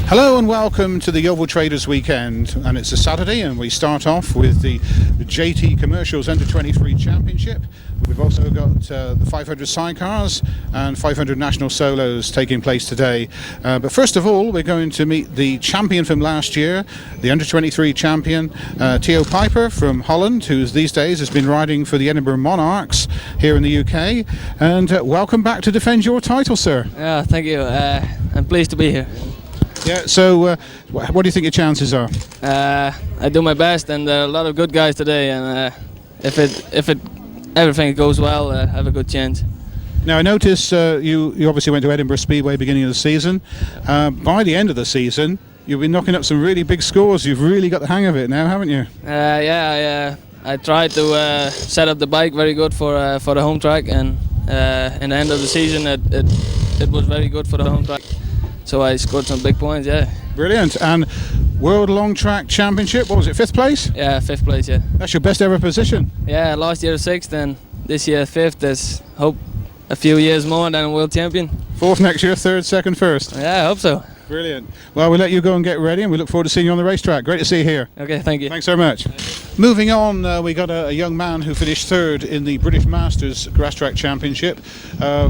Hello and welcome to the Yeovil Traders Weekend, and it's a Saturday and we start off with the JT Commercials Under 23 Championship. We've also got the 500 Sidecars and 500 National Solos taking place today. But first of all, we're going to meet the champion from last year, the Under 23 champion, Theo Pijper from Holland, who these days has been riding for the Edinburgh Monarchs here in the UK. And welcome back to defend your title, sir. Yeah, thank you. I'm pleased to be here. Yeah, so what do you think your chances are? I do my best, and there are a lot of good guys today, and if everything goes well, I have a good chance. Now I noticed you obviously went to Edinburgh Speedway beginning of the season. By the end of the season, you've been knocking up some really big scores. You've really got the hang of it now, haven't you? I tried to set up the bike very good for the home track, and in the end of the season, it was very good for the home track. So I scored some big points, yeah. Brilliant. And World Long Track Championship, what was it, 5th place? Yeah, 5th place, yeah. That's your best ever position? Yeah, last year 6th and this year 5th. There's hope a few years more and then I'm world champion. 4th next year, 3rd, 2nd, 1st? Yeah, I hope so. Brilliant. Well, we'll let you go and get ready, and we look forward to seeing you on the racetrack. Great to see you here. Okay, thank you. Thanks so much. Moving on, we got a young man who finished 3rd in the British Masters Grasstrack Championship,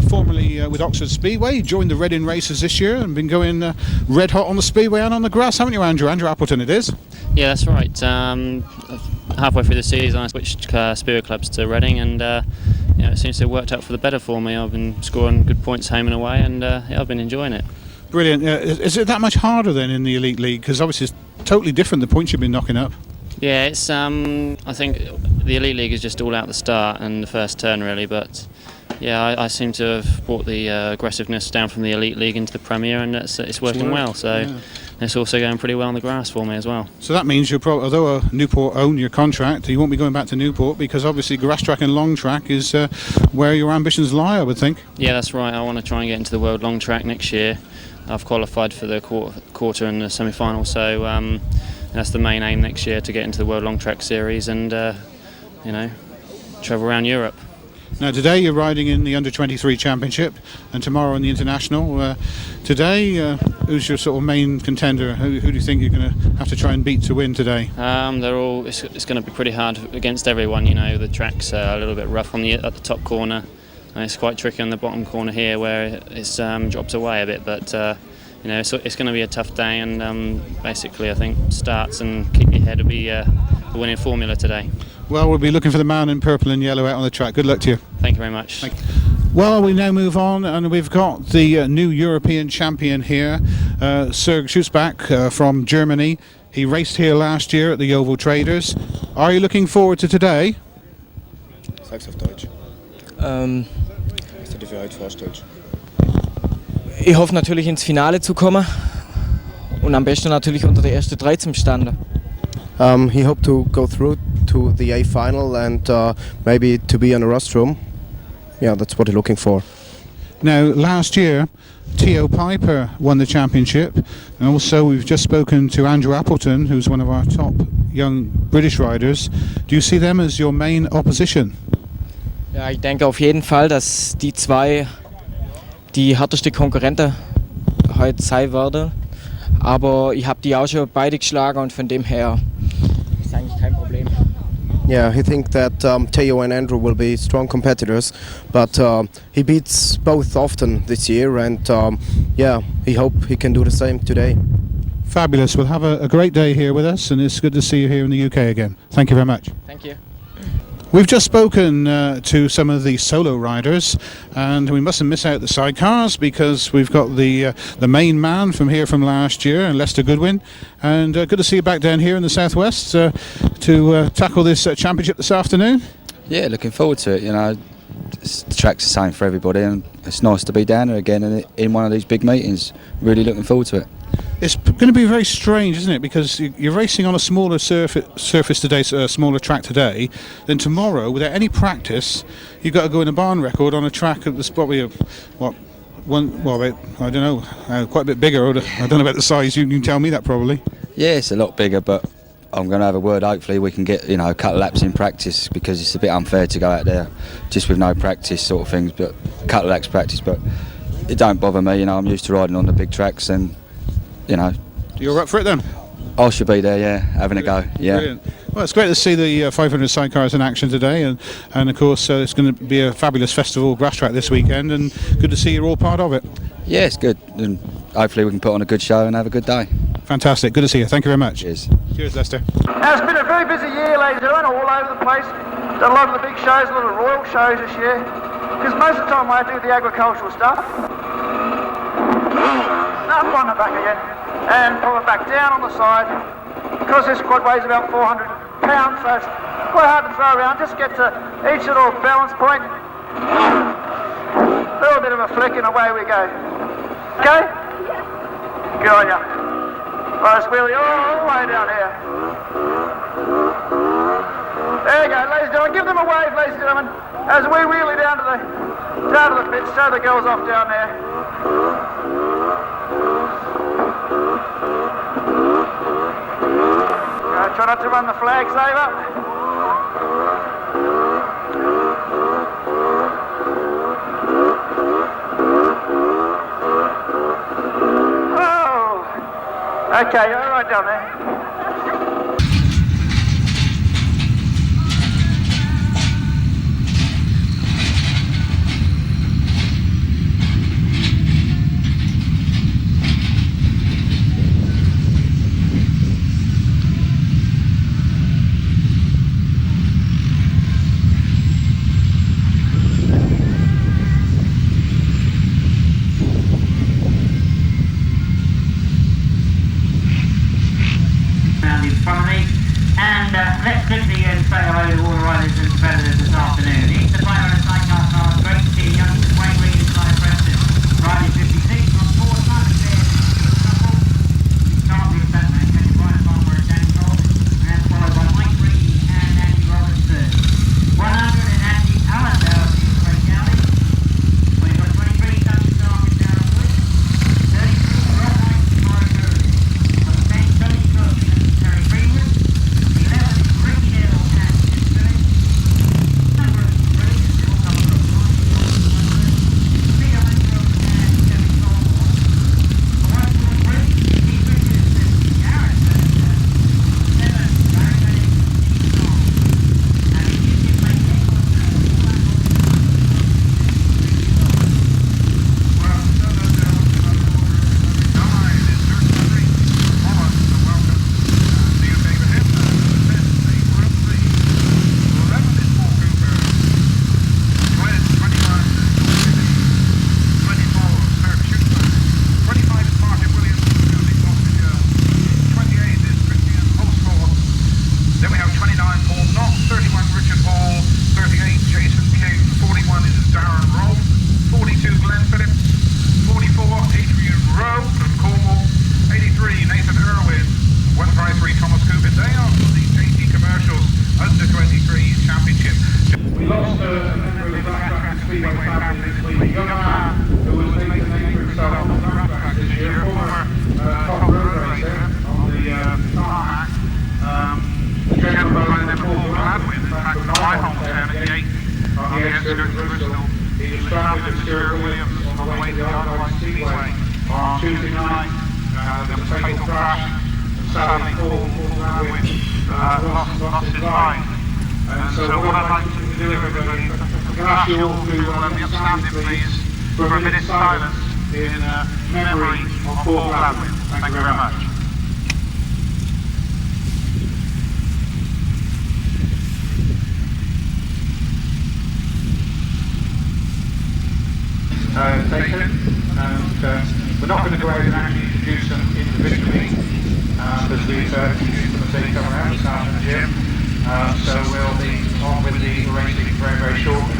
formerly with Oxford Speedway. Joined the Reading races this year and been going red hot on the Speedway and on the grass, haven't you, Andrew? Andrew Appleton it is. Yeah, that's right. Halfway through the season I switched Speedway clubs to Reading, and it seems to have worked out for the better for me. I've been scoring good points home and away, and I've been enjoying it. Brilliant. Is it that much harder then in the Elite League? Because obviously it's totally different, the points you've been knocking up. Yeah, it's I think the Elite League is just all out the start and the first turn really, but yeah, I seem to have brought the aggressiveness down from the Elite League into the Premier, and it's working well, so yeah. It's also going pretty well on the grass for me as well. So that means you're probably, although Newport own your contract, you won't be going back to Newport, because obviously Grasstrack and Long Track is where your ambitions lie, I would think. Yeah, that's right. I want to try and get into the World Long Track next year. I've qualified for the quarter and the semi-final, so that's the main aim next year, to get into the World Long Track Series and travel around Europe. Now today you're riding in the Under 23 Championship, and tomorrow in the International. Today, who's your sort of main contender? Who do you think you're going to have to try and beat to win today? They're all. It's going to be pretty hard against everyone. The track's a little bit rough at the top corner. And it's quite tricky on the bottom corner here, where it drops away a bit, but so it's going to be a tough day, and basically I think starts and keep your head will be the winning formula today. Well, we'll be looking for the man in purple and yellow out on the track. Good luck to you. Thank you very much. Well, we now move on, and we've got the new European champion here, Sirg Shutzbach from Germany. He raced here last year at the Yeovil Traders. Are you looking forward to today? Sag's auf Deutsch. Was du dir für heute vorstellst? Ich hoffe natürlich ins Finale zu kommen und am besten natürlich unter die ersten 3 zum Stande. He hoped to go through to the A final and maybe to be on a rostrum. Yeah, that's what he's looking for. Now, last year, Theo Pijper won the championship, and also we've just spoken to Andrew Appleton, who's one of our top young British riders. Do you see them as your main opposition? Ja, ich denke auf jeden Fall, dass die zwei die härteste Konkurrenten heute sein werden. Aber ich habe die auch schon beide geschlagen und von dem her ist eigentlich kein Problem. Yeah, he thinks that Theo and Andrew will be strong competitors, but he beats both often this year, and he hopes he can do the same today. Fabulous. We'll have a great day here with us, and it's good to see you here in the UK again. Thank you very much. Thank you. We've just spoken to some of the solo riders, and we mustn't miss out the sidecars, because we've got the main man from last year, and Lester Goodwin, and good to see you back down here in the southwest to tackle this championship this afternoon. Yeah, looking forward to it. The track's the same for everybody, and it's nice to be down there again in one of these big meetings. Really looking forward to it. It's going to be very strange, isn't it? Because you're racing on a smaller surface today, a smaller track today. Then tomorrow, without any practice, you've got to go in a barn record on a track that's probably I don't know, quite a bit bigger. I don't know about the size. You can tell me that probably. Yeah, it's a lot bigger, but I'm going to have a word. Hopefully, we can get a couple of laps in practice, because it's a bit unfair to go out there just with no practice sort of things. But a couple of laps practice, but it don't bother me. I'm used to riding on the big tracks, and You're up for it then? I should be there, yeah, having a go. Yeah. Brilliant. Well, it's great to see the 500 sidecars in action today, and of course it's going to be a fabulous festival, Grasstrack, this weekend, and good to see you're all part of it. Yeah, it's good, and hopefully we can put on a good show and have a good day. Fantastic. Good to see you. Thank you very much. Cheers. Cheers, Lester. Now, it's been a very busy year, ladies and gentlemen, all over the place. Done a lot of the big shows, a lot of royal shows this year, because most of the time I do the agricultural stuff. Now I'm on the back again, and pull it back down on the side. Because this quad weighs about 400 pounds, so it's quite hard to throw around. Just get to each little balance point. A little bit of a flick and away we go. Okay? Good on ya. Right, let's wheelie all the way down here. There you go, ladies and gentlemen. Give them a wave, ladies and gentlemen, as we wheelie down to the pits. Show the girls off down there. Try not to run the flags over. Oh, okay, all right down there. Let's quickly say hello to all the riders and competitors this afternoon. It's the 500 sidecar cars. Great to see youngsters Wayne Reed and Clive Preston riding 56 on 4 Simon Bears couple. We start with Batman, headed right at farm where Danny Cole, and that's followed by Mike Reed and Andy Roberts third. 100 and Andy Allendale is Craig Gowdy. We've got 23 Dutch Starke and Darren Wood. 33 Rob White and Laura Curry. On the 10 Tony Cook and Terry Greenwood. 11 Ricky Neale and Jim Phillips. Number 3 is Bill Cumberland. Peter Wentworth and Kevin Solomon. 143 Steve Richards and Darren. 7 Barry Bennett and Steve Knott. And in Houston, Mike Nichols Then we have 29 Paul Knott, 31 Richard Hall, 38 Jason King, 41 is Darren Rolph, 42 Glen Phillips, 44 Adrian Rowe from Cornwall, 83 Nathan Irwin, 153 Thomas Cooper. They are for the JT Commercials Under 23 Championship. We lost a member of the Grasstrack Speedway family this week, a young man who was making a name for himself on the Grasstrack this year, former top road racer on the tarmac. A gentleman by the name of Paul Gladwin, in fact, from my hometown at Yeovil, on the outskirts of Bristol. He was travelling with Sirg Williams on the way to the Island Speedway on Tuesday night. There was a fatal crash, and sadly Paul Gladwin lost his life. And so what I'd like to do, everybody, I'm going to ask you all to be upstanding, please, for a minute's silence in memory of Paul Gladwin. Thank you very much. Taken, and we're not going to go out and actually introduce them individually because we've introduced them as they come around this afternoon, so we'll be on with the racing very, very shortly.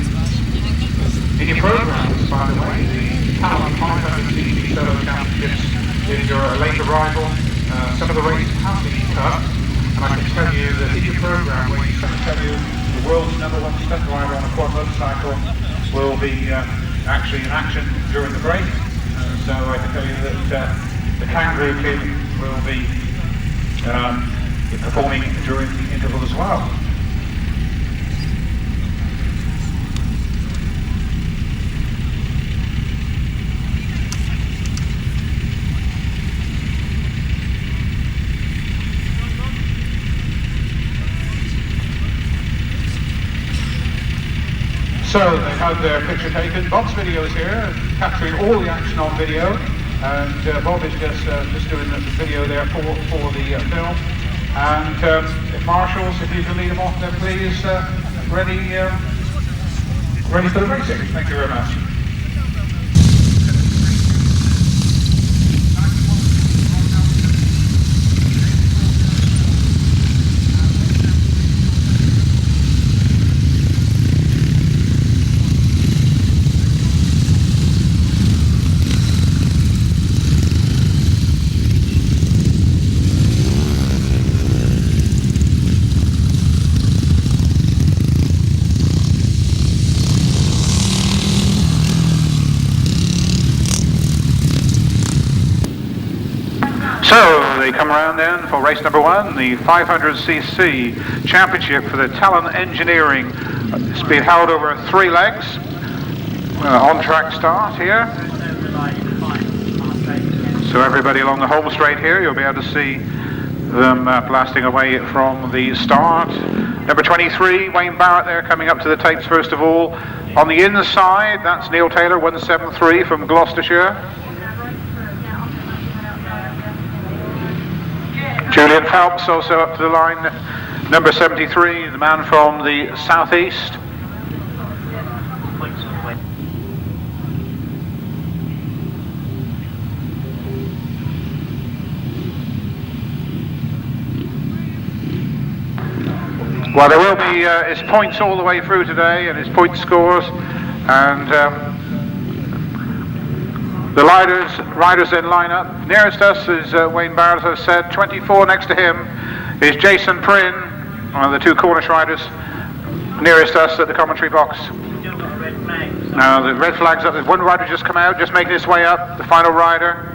In your programmes, by the way, the Patron 500cc Solo Championships is your late arrival. Some of the races have been cut, and I can tell you that in your programme where you tell you the world's #1 stunt rider on a quad motorcycle will be actually in action during the break, so I can tell you that the Kangaroo Kid will be performing during the interval as well. So they've had their picture taken. Bob's video is here, capturing all the action on video, and Bob is just doing the video there for the film. And if marshals, if you can lead them off, then please, ready for the racing. Thank you very much. So they come around then for race number 1, the 500cc championship for the Talon Engineering. It's been held over 3 legs. On-track start here. So everybody along the home straight here, you'll be able to see them blasting away from the start. Number 23, Wayne Barrett there coming up to the tapes first of all. On the inside, that's Neale Taylor, 173 from Gloucestershire. Julian Phelps also up to the line, number 73, the man from the southeast. Well, there will be his points all the way through today and his point scores, and the riders then line up. Nearest us is Wayne Barrett, as I said. 24 next to him is Jason Prynne, one of the 2 Cornish riders nearest us at the commentary box. Now the red flag's up. There's one rider just come out, just making his way up, the final rider.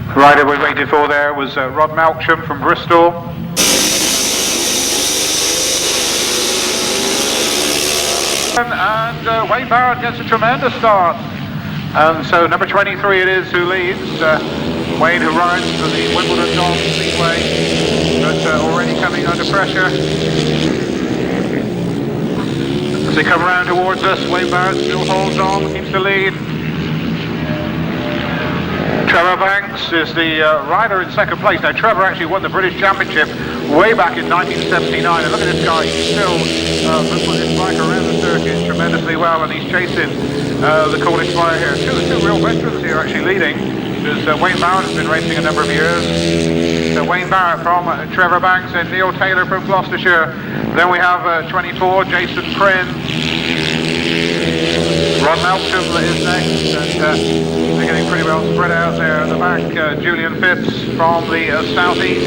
The rider we waited for there was Rod Melksham from Bristol. And Wayne Barrett gets a tremendous start. And so number 23 it is who leads. Wayne, who rides for the Wimbledon Dog Speedway, but already coming under pressure. As they come around towards us, Wayne Barrett still holds on, keeps the lead. Trevor Banks is the rider in second place. Now Trevor actually won the British Championship way back in 1979, and look at this guy, he's still put his bike around the circuit tremendously well, and he's chasing the Cornish Flyer here. Two real veterans here actually leading, because Wayne Barrett has been racing a number of years. So Wayne Barrett from Trevor Banks and Neale Taylor from Gloucestershire. Then we have 24, Jason Prynne. Rod Melksham is next, and they're getting pretty well spread out there at the back. Julian Phipps from the southeast.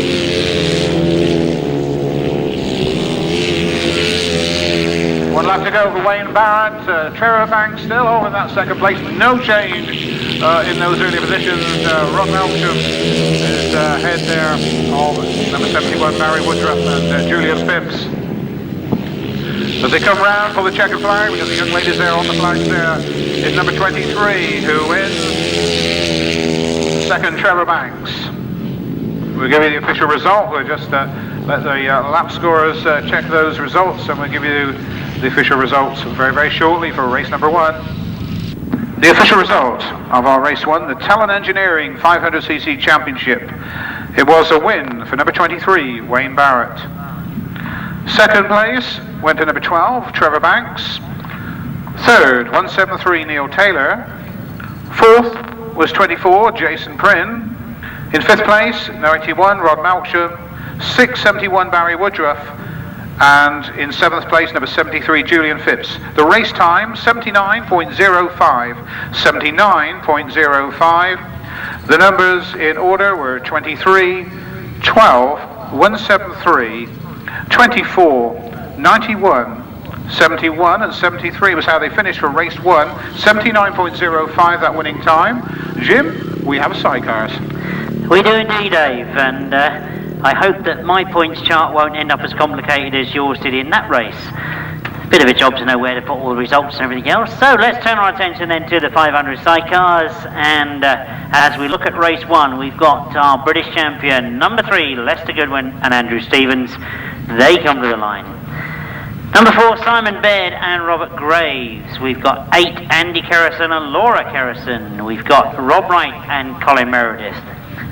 One lap to go for Wayne Barrett. Trevor Banks still over in that second place. No change in those early positions. Rod Melksham is ahead there of number 71 Barrie Woodruff and Julian Phipps. As they come round for the checkered flag, because the young ladies there on the flags there, is number 23, who wins. Second, Trevor Banks. We'll give you the official result. We'll just let the lap scorers check those results, and we'll give you the official results very, very shortly for race number 1. The official result of our race 1, the Talon Engineering 500cc Championship. It was a win for number 23, Wayne Barrett. Second place went to number 12, Trevor Banks. Third, 173, Neale Taylor. Fourth was 24, Jason Prynne. In fifth place, 91, Rod Melksham. 671, Barrie Woodruff. And in seventh place, number 73, Julian Phipps. The race time, 79.05. 79.05. The numbers in order were 23, 12, 173, 24, 91, 71 and 73 was how they finished for race 1. 79.05 that winning time. Jim, we have a Sidecars. We do indeed, Dave, and I hope that my points chart won't end up as complicated as yours did in that race. bit of a job to know where to put all the results and everything else. So let's turn our attention then to the 500 sidecars, and as we look at race 1, we've got our British champion, number 3, Lester Goodwin and Andrew Stevens. They come to the line. Number 4, Simon Baird and Robert Graves. We've got 8, Andy Kerrison and Laura Kerrison. We've got Rob Wright and Colin Meredith.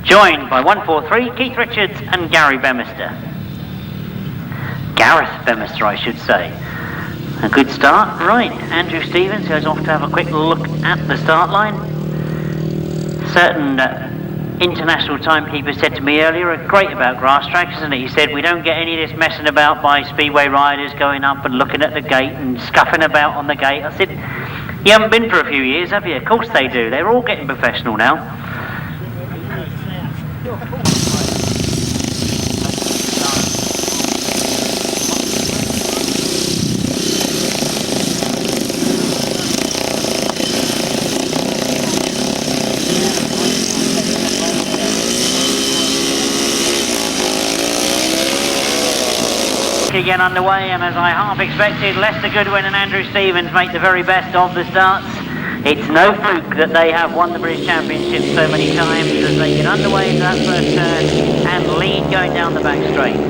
Joined by 143, Keith Richards and Gary Bemister. Gareth Bemister, I should say. A good start. Right, Andrew Stevens goes off to have a quick look at the start line. Certain international timekeeper said to me earlier, great about Grasstrack, isn't it? He said, we don't get any of this messing about by speedway riders going up and looking at the gate and scuffing about on the gate. I said, you haven't been for a few years, have you? Of course they do. They're all getting professional now. Again underway, and as I half expected, Lester Goodwin and Andrew Stevens make the very best of the starts. It's no fluke that they have won the British Championship so many times, as they get underway into that first turn and lead going down the back straight.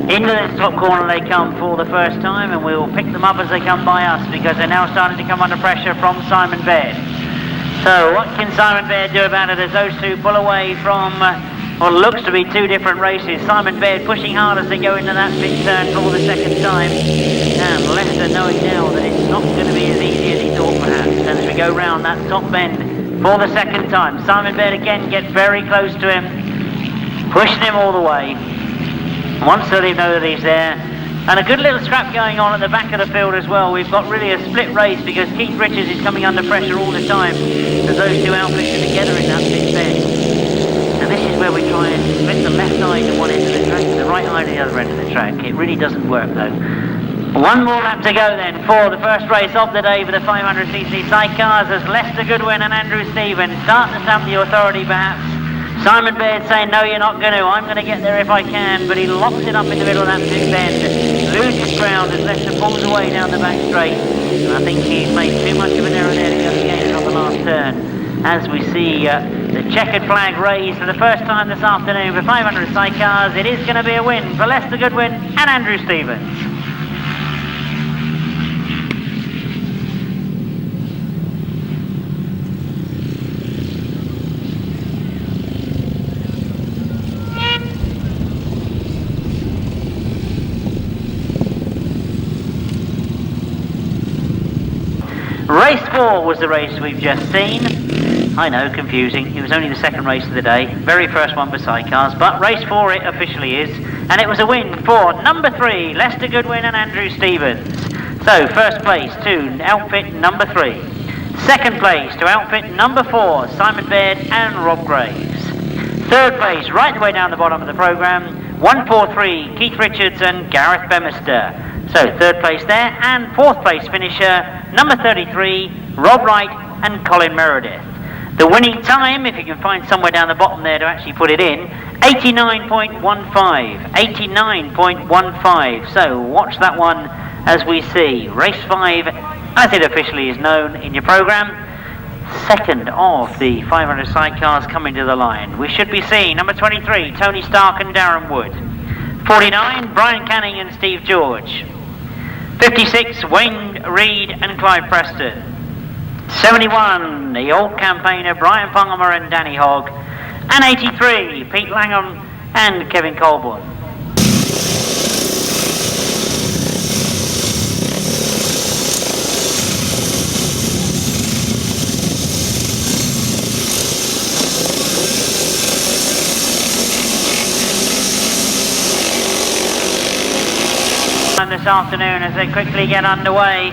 Into this top corner they come for the first time, and we'll pick them up as they come by us, because they're now starting to come under pressure from Simon Baird. So what can Simon Baird do about it as those two pull away from what looks to be two different races? Simon Baird pushing hard as they go into that pit turn for the second time, and Lester knowing now that it's not going to be as easy as he thought perhaps. And as we go round that top bend for the second time, Simon Baird again gets very close to him, pushing him all the way. Once they know that he's there, and a good little scrap going on at the back of the field as well. We've got really a split race, because Keith Richards is coming under pressure all the time as those two outfits are together in that pit bend. And this is where we try and split the left eye to one end of the track, the right eye to the other end of the track. It really doesn't work though. One more lap to go then for the first race of the day for the 500cc sidecars, as Lester Goodwin and Andrew Stevens start to stamp the authority perhaps. Simon Baird saying, no, you're not going to. I'm going to get there if I can, but he locks it up in the middle of that pit bend, loses ground as Lester pulls away down the back straight. And I think he's made too much of an error there to go again on the last turn. As we see the checkered flag raised for the first time this afternoon for 500 sidecars, it is going to be a win for Lester Goodwin and Andrew Stevens. Race 4 was the race we've just seen. I know, confusing. It was only the second race of the day. Very first one for sidecars, but race 4 it officially is. And it was a win for number 3, Lester Goodwin and Andrew Stevens. So, first place to outfit number 3. Second place to outfit number 4, Simon Baird and Rob Graves. Third place, right the way down the bottom of the programme, 143, Keith Richards and Gareth Bemister. So, third place there, and fourth place finisher, number 33, Rob Wright and Colin Meredith. The winning time, if you can find somewhere down the bottom there to actually put it in, 89.15. 89.15. So watch that one as we see race 5, as it officially is known in your programme. Second of the 500 sidecars coming to the line. We should be seeing number 23, Tony Starke and Darren Wood. 49, Brian Canning and Steve George. 56, Wayne Reed and Clive Preston. 71, the old campaigner Brian Pongamer and Danny Hogg. And 83, Pete Langham and Kevin Colborne. This afternoon as they quickly get underway.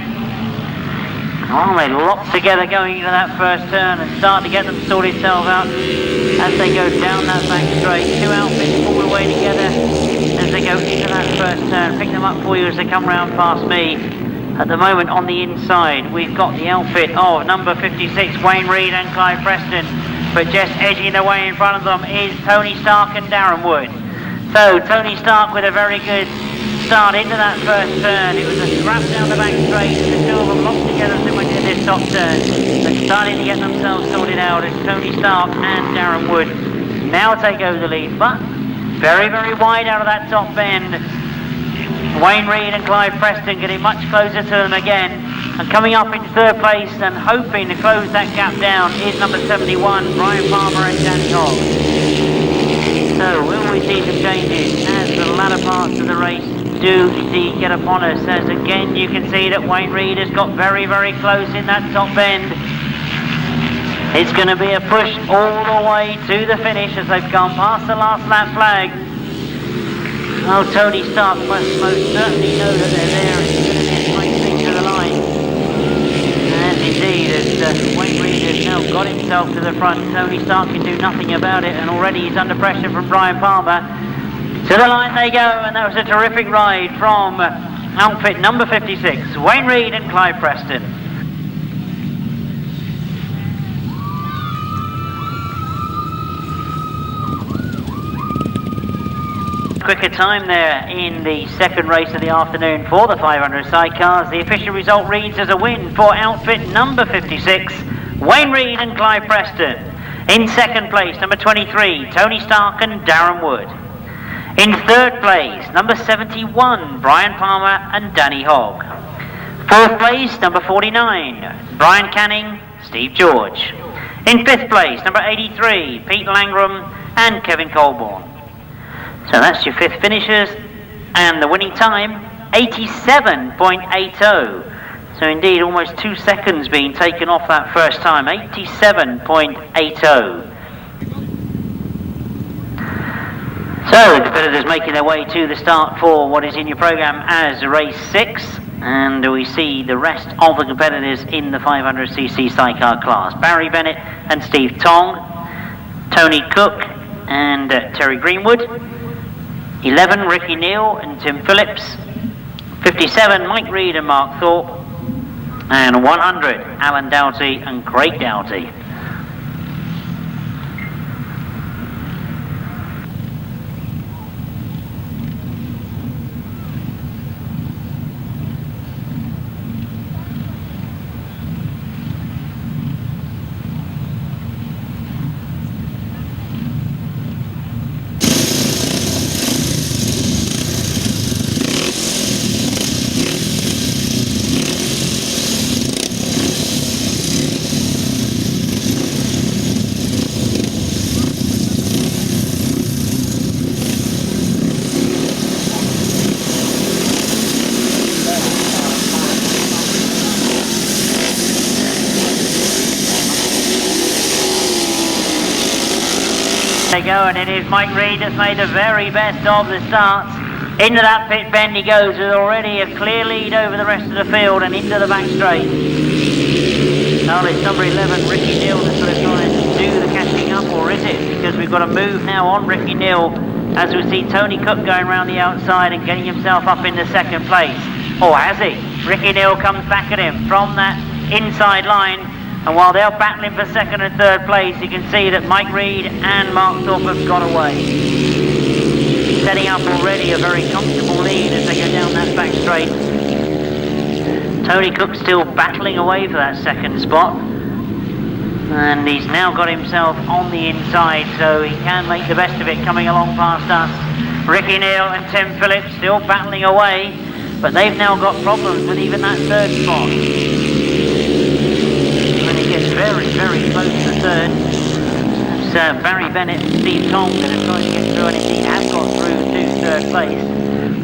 Oh, they lock together going into that first turn and start to get them sort itself out as they go down that back straight. Two outfits pull away together as they go into that first turn. Pick them up for you as they come round past me. At the moment on the inside, we've got the outfit of number 56, Wayne Reed and Clive Preston. But just edging away in front of them is Tony Starke and Darren Wood. So Tony Starke with a very good start into that first turn. It was a scrap down the back straight, and the two of them locked together as they went into this top turn. They're starting to get themselves sorted out, and Tony Stark and Darren Wood now take over the lead, but very, very wide out of that top bend. Wayne Reid and Clive Preston getting much closer to them again, and coming up in third place and hoping to close that gap down is number 71, Brian Palmer and Danny Hogg. So will we see some changes as the latter parts of the race do indeed get upon us, as again you can see that Wayne Reid has got very, very close in that top bend. It's going to be a push all the way to the finish as they've gone past the last lap flag. Oh, Tony Stark must most certainly know that they're there, and it's going to be a tight thing to the line. And indeed, as Wayne Reid has now got himself to the front, Tony Stark can do nothing about it, and already he's under pressure from Brian Palmer. To the line they go, and that was a terrific ride from outfit number 56, Wayne Reid and Clive Preston. Quicker time there in the second race of the afternoon for the 500 sidecars. The official result reads as a win for outfit number 56, Wayne Reid and Clive Preston. In second place, number 23, Tony Stark and Darren Wood. In third place, number 71, Brian Palmer and Danny Hogg. Fourth place, number 49, Brian Canning, Steve George. In fifth place, number 83, Pete Langram and Kevin Colborne. So that's your fifth finishers, and the winning time, 87.80. So indeed, almost 2 seconds being taken off that first time, 87.80. So the competitors making their way to the start for what is in your programme as race 6, and we see the rest of the competitors in the 500cc sidecar class. Barrie Bennett and Steve Tong, Tony Cook and Terry Greenwood. 11, Ricky Neale and Tim Phillips. 57, Mike Reid and Mark Thorpe. And 100, Alan Doughty and Craig Doughty. Go, and it is Mike Reid that's made the very best of the starts. Into that pit bend he goes with already a clear lead over the rest of the field and into the back straight. Well, it's number 11, Ricky Neale, that's going to try and do the catching up, or is it? Because we've got a move now on Ricky Neale as we see Tony Cook going around the outside and getting himself up into second place. Or has he? Ricky Neale comes back at him from that inside line. And while they're battling for second and third place, you can see that Mike Reid and Mark Thorpe have got away. Setting up already a very comfortable lead as they go down that back straight. Tony Cook still battling away for that second spot. And he's now got himself on the inside, so he can make the best of it coming along past us. Ricky Neale and Tim Phillips still battling away, but they've now got problems with even that third spot. Gets very, very close to third. It's Barrie Bennett and Steve Tong that are trying to get through, and indeed have got through to third place.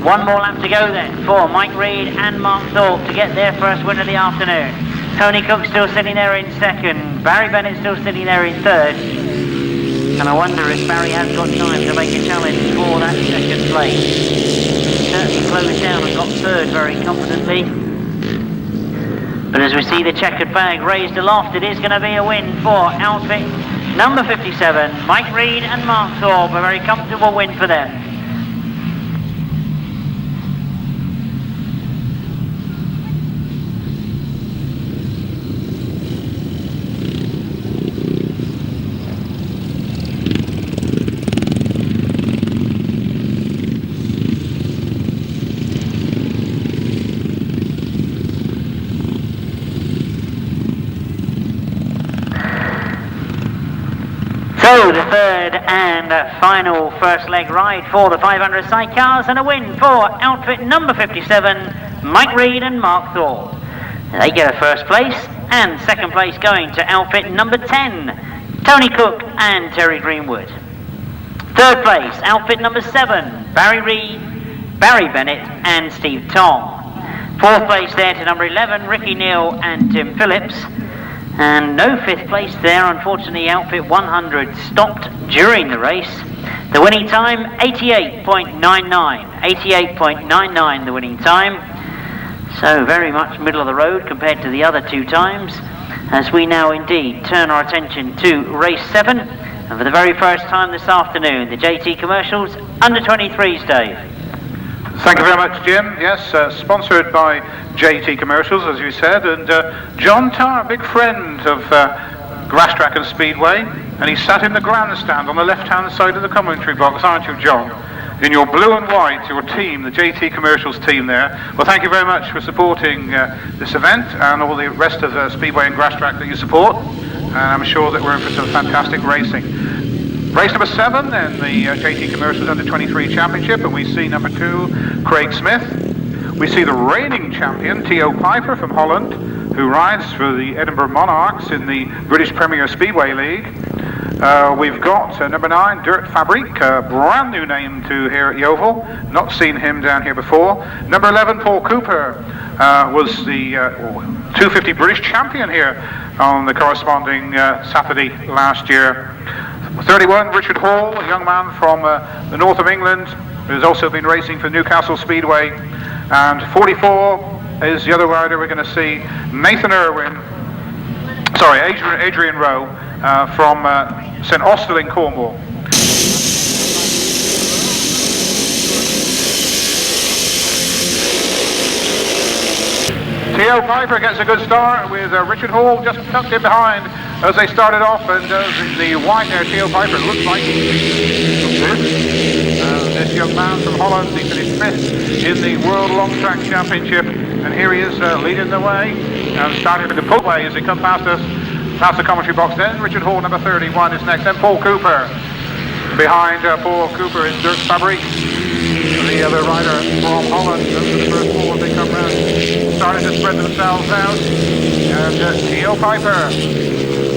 One more lap to go then for Mike Reid and Mark Thorpe to get their first win of the afternoon. Tony Cook still sitting there in second, Barrie Bennett still sitting there in third. And I wonder if Barrie has got time to make a challenge for that second place. He certainly closed down and got third very confidently. But as we see the checkered flag raised aloft, it is going to be a win for outfit number 57, Mike Reid and Mark Thorpe. A very comfortable win for them. So the third and final first leg ride for the 500 sidecars, and a win for outfit number 57, Mike Reed and Mark Thor. They get a first place, and second place going to outfit number 10, Tony Cook and Terry Greenwood. Third place, outfit number 7, Barrie Reed, Barrie Bennett and Steve Tong. Fourth place there to number 11, Ricky Neale and Tim Phillips. And no fifth place there, unfortunately. Outfit 100 stopped during the race. The winning time, 88.99. 88.99 the winning time. So very much middle of the road compared to the other two times, as we now indeed turn our attention to race 7. And for the very first time this afternoon, the JT Commercials Under 23s, Dave. Thank you very much, Jim. Yes, sponsored by JT Commercials, as you said, and John Tarr, big friend of Grasstrack and Speedway, and he sat in the grandstand on the left-hand side of the commentary box, aren't you, John? In your blue and white, your team, the JT Commercials team there. Well, thank you very much for supporting this event and all the rest of Speedway and Grasstrack that you support, and I'm sure that we're in for some fantastic racing. Race number 7 in the JT Commercials Under 23 Championship, and we see number 2, Craig Smith. We see the reigning champion, Theo Pijper from Holland, who rides for the Edinburgh Monarchs in the British Premier Speedway League. We've got number 9, Dirk Fabriek, a brand new name to here at Yeovil. Not seen him down here before. Number 11, Paul Cooper, was the 250 British champion here on the corresponding Saturday last year. 31, Richard Hall, a young man from the north of England, who's also been racing for Newcastle Speedway. And 44 is the other rider we're going to see, Adrian Rowe from St Austell in Cornwall. Theo Pijper gets a good start with Richard Hall just tucked in behind as they started off, and the white there, Theo Pijper, looks like this young man from Holland, he finished 5th in the World Long Track Championship, and here he is leading the way and starting to pull away as they come past us, past the commentary box. Then Richard Hall, number 31, is next, then Paul Cooper. Behind Paul Cooper is Dirk Fabriek, the other rider from Holland. Those are the first 4 as they come round, starting to spread themselves out. And Theo Pijper,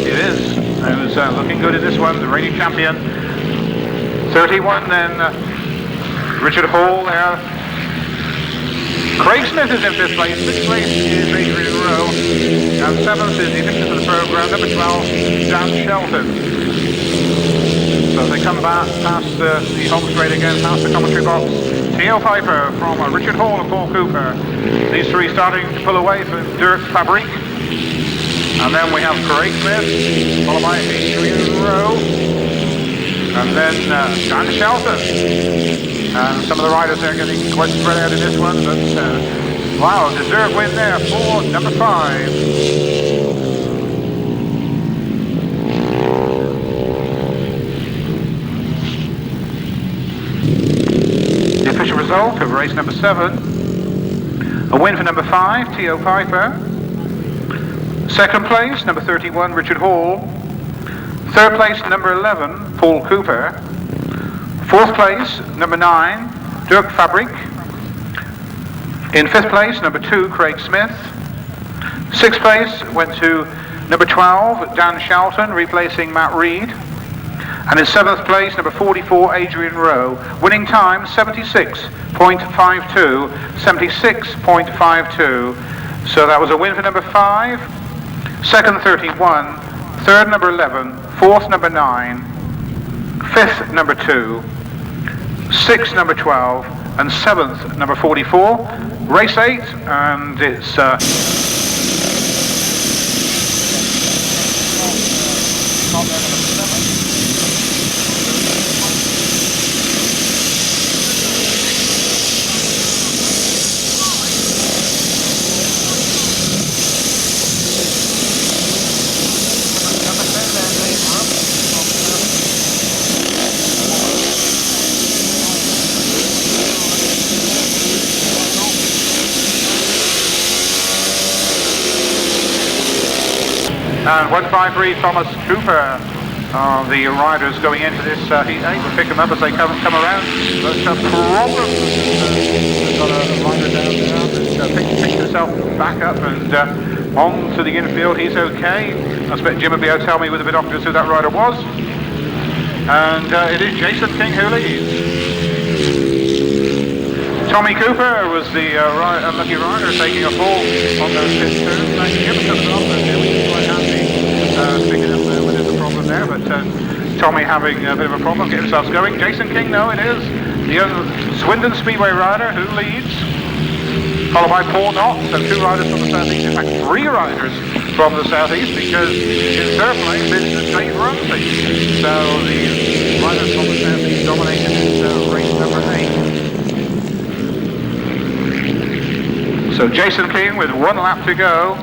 it is, who's looking good in this one, the reigning champion. 31 then, Richard Hall there. Craig Smith is in 5th place, 6th place is Adrian Rowe, and 7th is the addition to the programme, number 12, Dan Shelton. So they come back past the home straight again, past the commentary box. Theo Pijper from Richard Hall and Paul Cooper. These 3 starting to pull away from Dirk Fabriek. And then we have Craig Smith, followed by Adrian Rowe. And then Dan Shelton. And some of the riders there getting quite spread out in this one. But wow, deserved win there for number 5. Result of race number 7, a win for number 5, Theo Pijper. Second place, number 31, Richard Hall. Third place, number 11, Paul Cooper. Fourth place, number 9, Dirk Fabriek. In 5th place, number 2, Craig Smith. 6th place went to number 12, Dan Shelton, replacing Matt Reed. And in 7th place, number 44, Adrian Rowe. Winning time, 76.52. 76.52. So that was a win for number 5. Second, 31. Third, number 11. Fourth, number 9. 5th, number 2. 6th, number 12. And 7th, number 44. Race 8, and it's... And 153 Thomas Cooper the riders going into this heat 8. We'll pick them up as they come around. But Problem has got a rider down there that's picked himself back up and on to the infield. He's okay. I expect Jim will be able to tell me with the binoculars who that rider was. And it is Jason King who leads. Tommy Cooper was the unlucky rider taking a fall on those pit turns. Thank you. Jim took it off there, which is quite handy. Picking up there when there's a problem there, but Tommy having a bit of a problem getting himself going. Jason King, no, it is the young Swindon Speedway rider who leads, followed by Paul Knott. So 2 riders from the southeast, in fact 3 riders from the southeast, because in third place is Dave Rumsey. So the riders from the southeast dominated race number 8. So Jason King with 1 lap to go.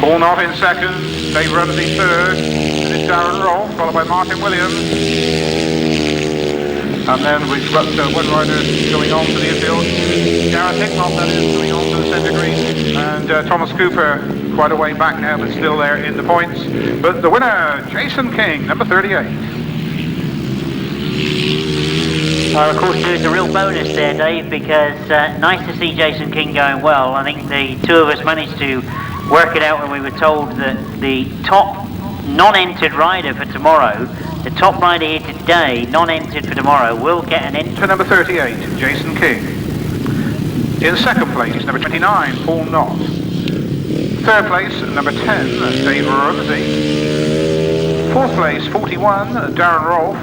Paul Knott in second, Dave Rumsey third, and it's Darren Rolph, followed by Martin Williams. And then we've got 1 rider going on to the infield. Gareth Knott, that is, going on to the centre green. And Thomas Cooper, quite a way back now, but still there in the points. But the winner, Jason King, number 38. Well, of course, there's a real bonus there, Dave, because nice to see Jason King going well. I think the 2 of us managed to work it out when we were told that the top non-entered rider for tomorrow, the top rider here today, non-entered for tomorrow, will get an entry. To number 38, Jason King. In second place, number 29, Paul Knott. Third place, number 10, Dave Rumsey. Fourth place, 41, Darren Rolph.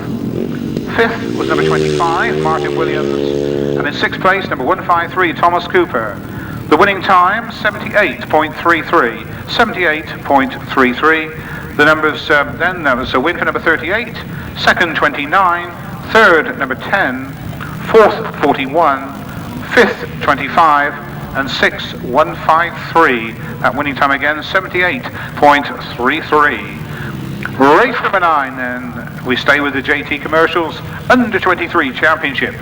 Fifth was number 25, Martin Williams. And in sixth place, number 153, Thomas Cooper. The winning time, 78.33. 78.33. The numbers then, there was a win for number 38, second 29, third number 10, fourth 41, fifth 25, and sixth 153. That winning time again, 78.33. Race number 9 then, we stay with the JT Commercials Under 23 Championship.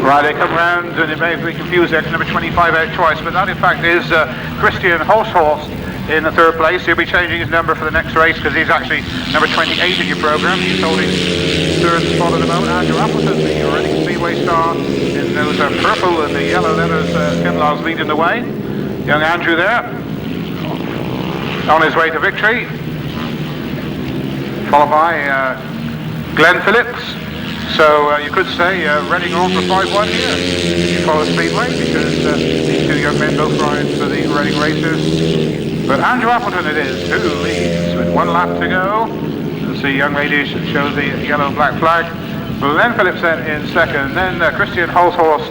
Right, they come round and it may be confused there, number 25 out twice, but that in fact is Christian Hulshorst in the third place. He'll be changing his number for the next race because he's actually number 28 in your programme. He's holding third spot at the moment. Andrew Appleton, the running speedway star, in those purple and the yellow leathers, Kinlaw's leading the way. Young Andrew there, on his way to victory, followed by Glen Phillips. So you could say Reading on for 5-1 here. You follow Speedway because these 2 young men both ride for the Reading Racers. But Andrew Appleton it is who leads with 1 lap to go. As the young lady shows the yellow and black flag. Glen Phillips then in second, then Christian Hulshorst.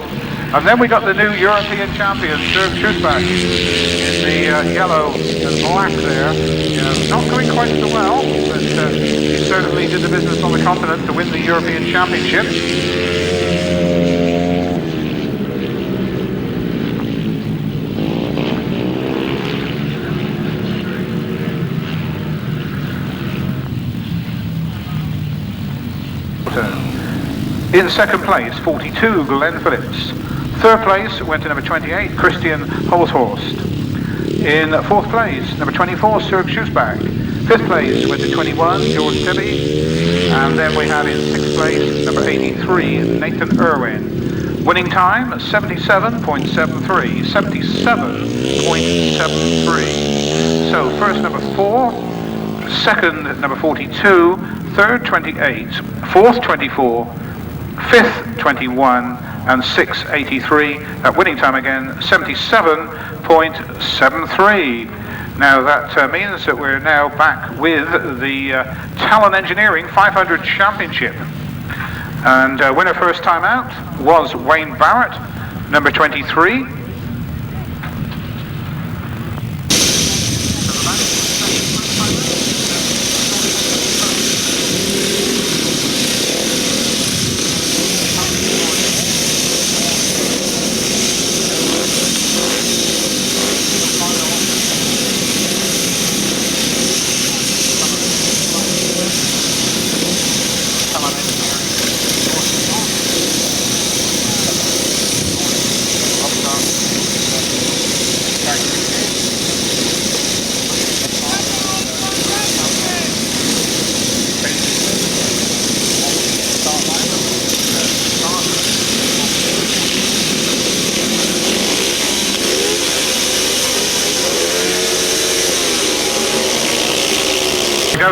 And then we got the new European champion, Sirg Shutzbach, in the yellow and black there. Not going quite so well, but he certainly did the business on the continent to win the European Championship. In second place, 42, Glen Phillips. Third place went to number 28, Christian Hulshorst. In fourth place, number 24, Sirg Shutzbach. Fifth place went to 21, George Tibby. And then we had in sixth place, number 83, Nathan Irwin. Winning time, 77.73. 77.73. So first number 4, second number 42, third 28, fourth 24, fifth 21, and 6.83. That winning time again, 77.73. Now that means that we're now back with the Talon Engineering 500 Championship. And winner first time out was Wayne Barrett, number 23.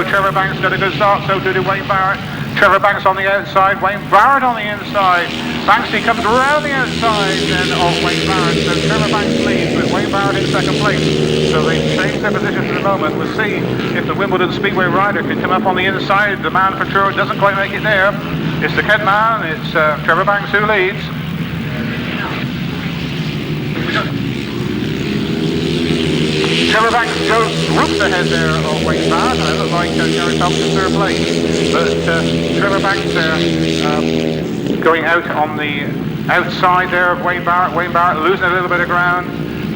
Trevor Banks got a good start, so did Wayne Barrett. Trevor Banks on the outside, Wayne Barrett on the inside. Banksy comes around the outside then of Wayne Barrett, so Trevor Banks leads with Wayne Barrett in second place. So they've changed their positions at the moment. We'll see if the Wimbledon Speedway rider can come up on the inside. The man for Truro doesn't quite make it there. It's the Kent man, it's Trevor Banks who leads. Trevor Banks goes whoops ahead there of Wayne Barrett, and it looked like Gary Phelps in third place. But Trevor Banks there going out on the outside there of Wayne Barrett. Wayne Barrett losing a little bit of ground.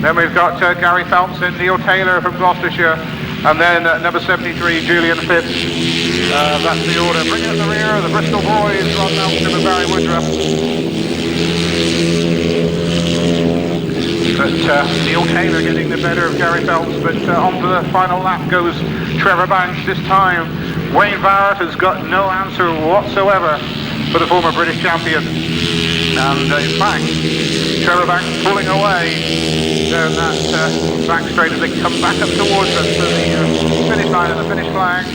Then we've got Gary Phelps and Neale Taylor from Gloucestershire. And then number 73, Julian Phipps. That's the order. Bringing up the rear, the Bristol boys, Rob Melksham and Barrie Woodruff. But Neale Taylor getting the better of Gary Phelps, but onto the final lap goes Trevor Banks. This time Wayne Barrett has got no answer whatsoever for the former British champion. And in fact, Trevor Banks pulling away down that back straight as they come back up towards us to the finish line and the finish flag.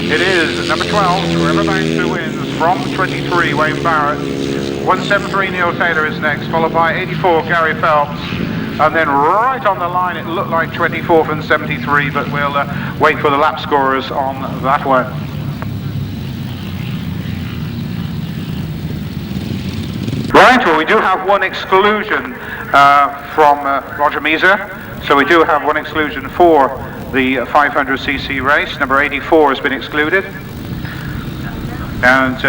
It is number 12, Trevor Banks, who wins from 23, Wayne Barrett. 173 Neale Taylor is next, followed by 84 Gary Phelps. And then right on the line, it looked like 24th and 73, but we'll wait for the lap scorers on that one. Right, well, we do have one exclusion from Roger Measer. So we do have one exclusion for the 500cc race. Number 84 has been excluded. And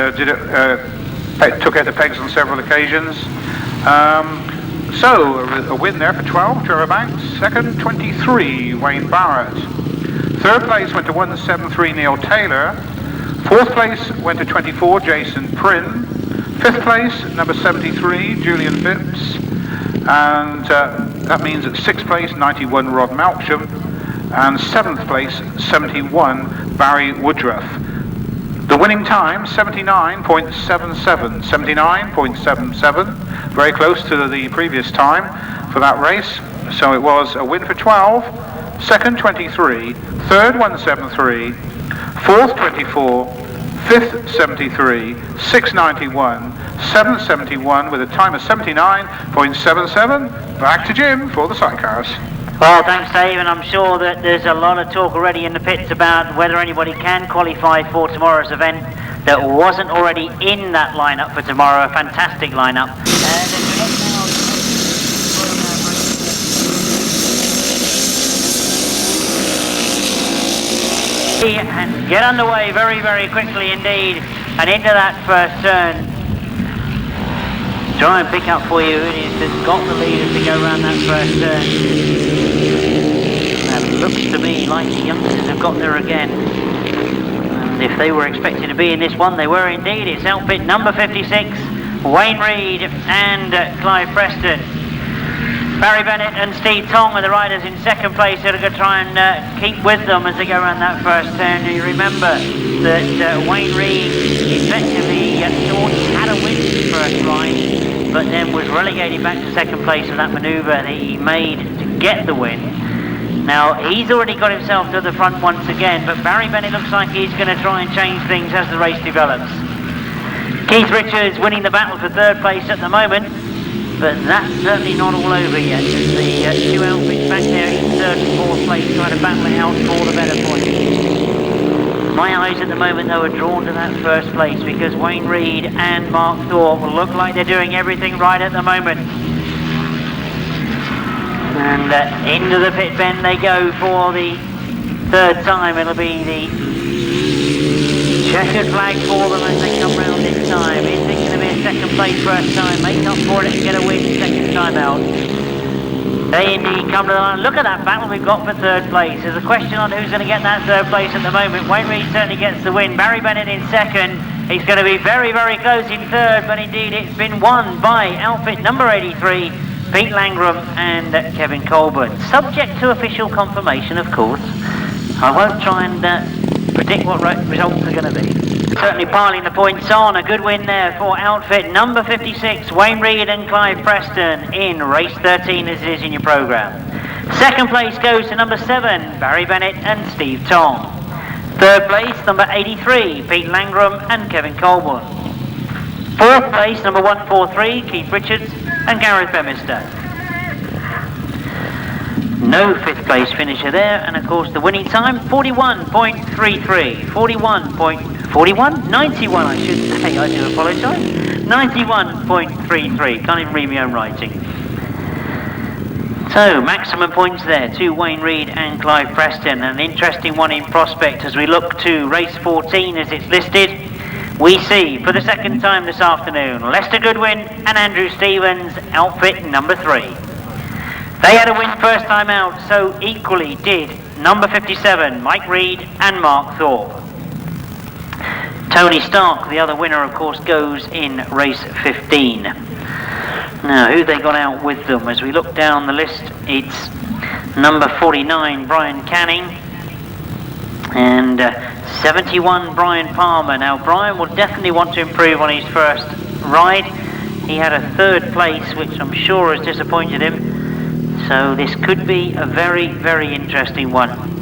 took out the pegs on several occasions. So, a win there for 12, Trevor Banks. Second, 23, Wayne Barrett. Third place went to 173, Neale Taylor. Fourth place went to 24, Jason Prynne. Fifth place, number 73, Julian Phipps. And that means at sixth place, 91, Rod Melksham. And seventh place, 71, Barrie Woodruff. The winning time, 79.77, 79.77, very close to the previous time for that race. So it was a win for 12, second 23, third 173, fourth 24, fifth 73, sixth 91, seventh 71 with a time of 79.77. Back to Jim for the Sidecars. Well, thanks, Dave, and I'm sure that there's a lot of talk already in the pits about whether anybody can qualify for tomorrow's event that wasn't already in that lineup for tomorrow. A fantastic lineup. And get underway very, very quickly indeed, and into that first turn. Try and pick up for you who it is that's got the lead as we go around that first turn. And it looks to me like the youngsters have got there again. And if they were expected to be in this one, they were indeed. It's outfit number 56, Wayne Reid and Clive Preston. Barrie Bennett and Steve Tong are the riders in second place. They're going to try and keep with them as they go around that first turn. And you remember that Wayne Reid effectively had a win first ride, but then was relegated back to second place in that manoeuvre that he made to get the win. Now, he's already got himself to the front once again, but Barrie Bennett looks like he's going to try and change things as the race develops. Keith Richards winning the battle for third place at the moment, but that's certainly not all over yet. The two outfits back there in third and fourth place, trying to battle it out for the better points. My eyes at the moment, though, are drawn to that first place because Wayne Reed and Mark Thorpe look like they're doing everything right at the moment. And into the pit bend they go for the third time. It'll be the checkered flag for them as they come round this time. Is it going to be a second place first time? Make up for it and get a win second time out. They indeed come to the line. Look at that battle we've got for third place. There's a question on who's going to get that third place at the moment. Wayne Reed certainly gets the win. Barrie Bennett in second. He's going to be very, very close in third, but indeed it's been won by outfit number 83, Pete Langram and Kevin Colburn. Subject to official confirmation, of course. I won't try and predict what results are going to be. Certainly piling the points on. A good win there for outfit number 56, Wayne Reed and Clive Preston in race 13 as it is in your programme. Second place goes to number 7, Barrie Bennett and Steve Tong. Third place, number 83, Pete Langram and Kevin Colburn. Fourth place, number 143, Keith Richards and Gareth Bemister. No fifth place finisher there, and of course the winning time 41.33. 91 I should say, I do apologise. 91.33, can't even read my own writing. So maximum points there to Wayne Reed and Clive Preston. An interesting one in prospect as we look to race 14 as it's listed. We see for the second time this afternoon Lester Goodwin and Andrew Stevens, outfit number 3. They had a win first time out, so equally did number 57, Mike Reed and Mark Thorpe. Tony Starke, the other winner, of course, goes in race 15. Now, who they got out with them? As we look down the list, it's number 49, Brian Canning, and 71, Brian Palmer. Now, Brian will definitely want to improve on his first ride. He had a third place, which I'm sure has disappointed him. So this could be a very, very interesting one.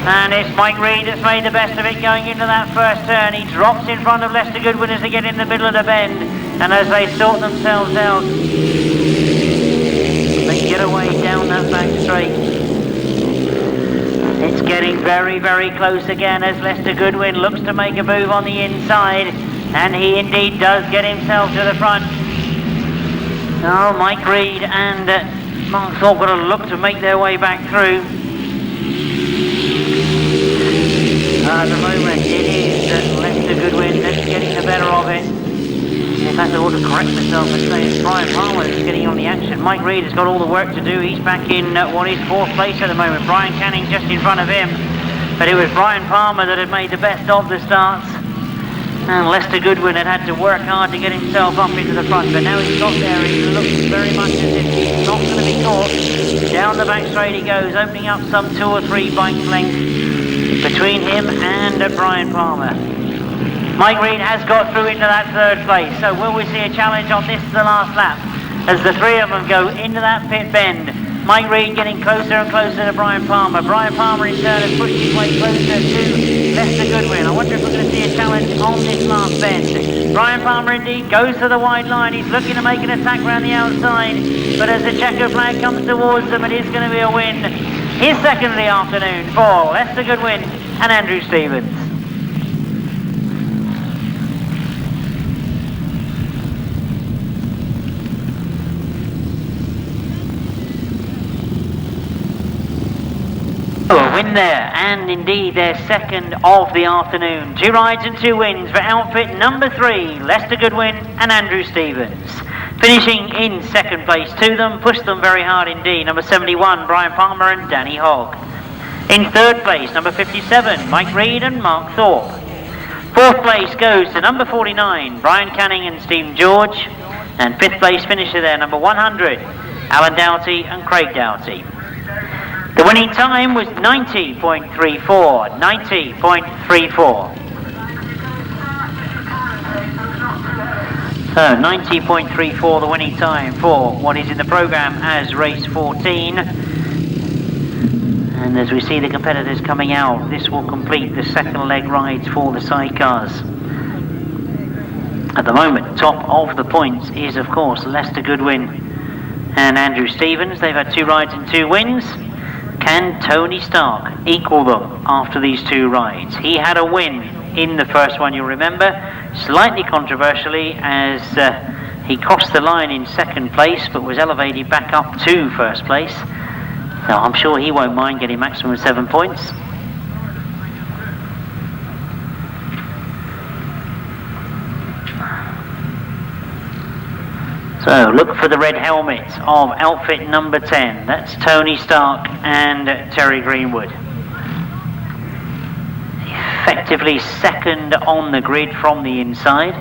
And it's Mike Reed that's made the best of it going into that first turn. He drops in front of Lester Goodwin as they get in the middle of the bend. And as they sort themselves out, they get away down that back straight. It's getting very, very close again as Lester Goodwin looks to make a move on the inside. And he indeed does get himself to the front. Oh, Mike Reed and Mark Thorpe got to look to make their way back through. At the moment it is Lester Goodwin that's getting the better of it. In fact, I ought to correct myself and say it's Brian Palmer that's getting on the action. Mike Reed has got all the work to do. He's back in what is fourth place at the moment. Brian Canning just in front of him. But it was Brian Palmer that had made the best of the starts. And Lester Goodwin had to work hard to get himself up into the front. But now he's got there, he looks very much as if he's not going to be caught. Down the back straight he goes, opening up some 2 or 3 bikes length between him and Brian Palmer. Mike Reed has got through into that third place, so will we see a challenge on this the last lap as the three of them go into that pit bend. Mike Reed getting closer and closer to Brian Palmer. Brian Palmer in turn has pushed his way closer to Lester Goodwin. I wonder if we're going to see a challenge on this last bend. Brian Palmer indeed goes to the wide line. He's looking to make an attack around the outside, but as the checker flag comes towards them, it is going to be a win His second of the afternoon for Lester Goodwin and Andrew Stevens. A win there, and indeed their second of the afternoon. 2 rides and 2 wins for outfit number 3, Lester Goodwin and Andrew Stevens. Finishing in second place to them, pushed them very hard indeed, number 71, Brian Palmer and Danny Hogg. In third place, number 57, Mike Reed and Mark Thorpe. Fourth place goes to number 49, Brian Canning and Stephen George. And fifth place finisher there, number 100, Alan Doughty and Craig Doughty. The winning time was 90.34, 90.34. So 90.34 the winning time for what is in the programme as race 14. And as we see the competitors coming out, this will complete the second leg rides for the sidecars. At the moment, top of the points is of course Lester Goodwin and Andrew Stevens. They've had 2 rides and 2 wins. Can Tony Stark equal them after these 2 rides? He had a win in the first one, you'll remember, slightly controversially as he crossed the line in second place but was elevated back up to first place. Now I'm sure he won't mind getting maximum 7 points. So look for the red helmet of outfit number 10. That's Tony Stark and Terry Greenwood. Effectively second on the grid from the inside.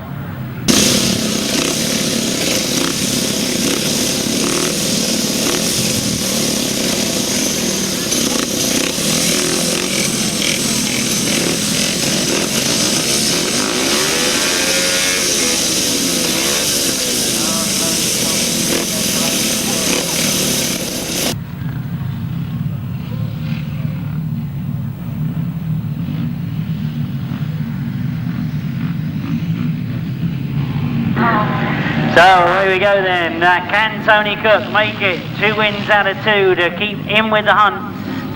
So here we go then. Can Tony Cook make it 2 wins out of 2 to keep in with the hunt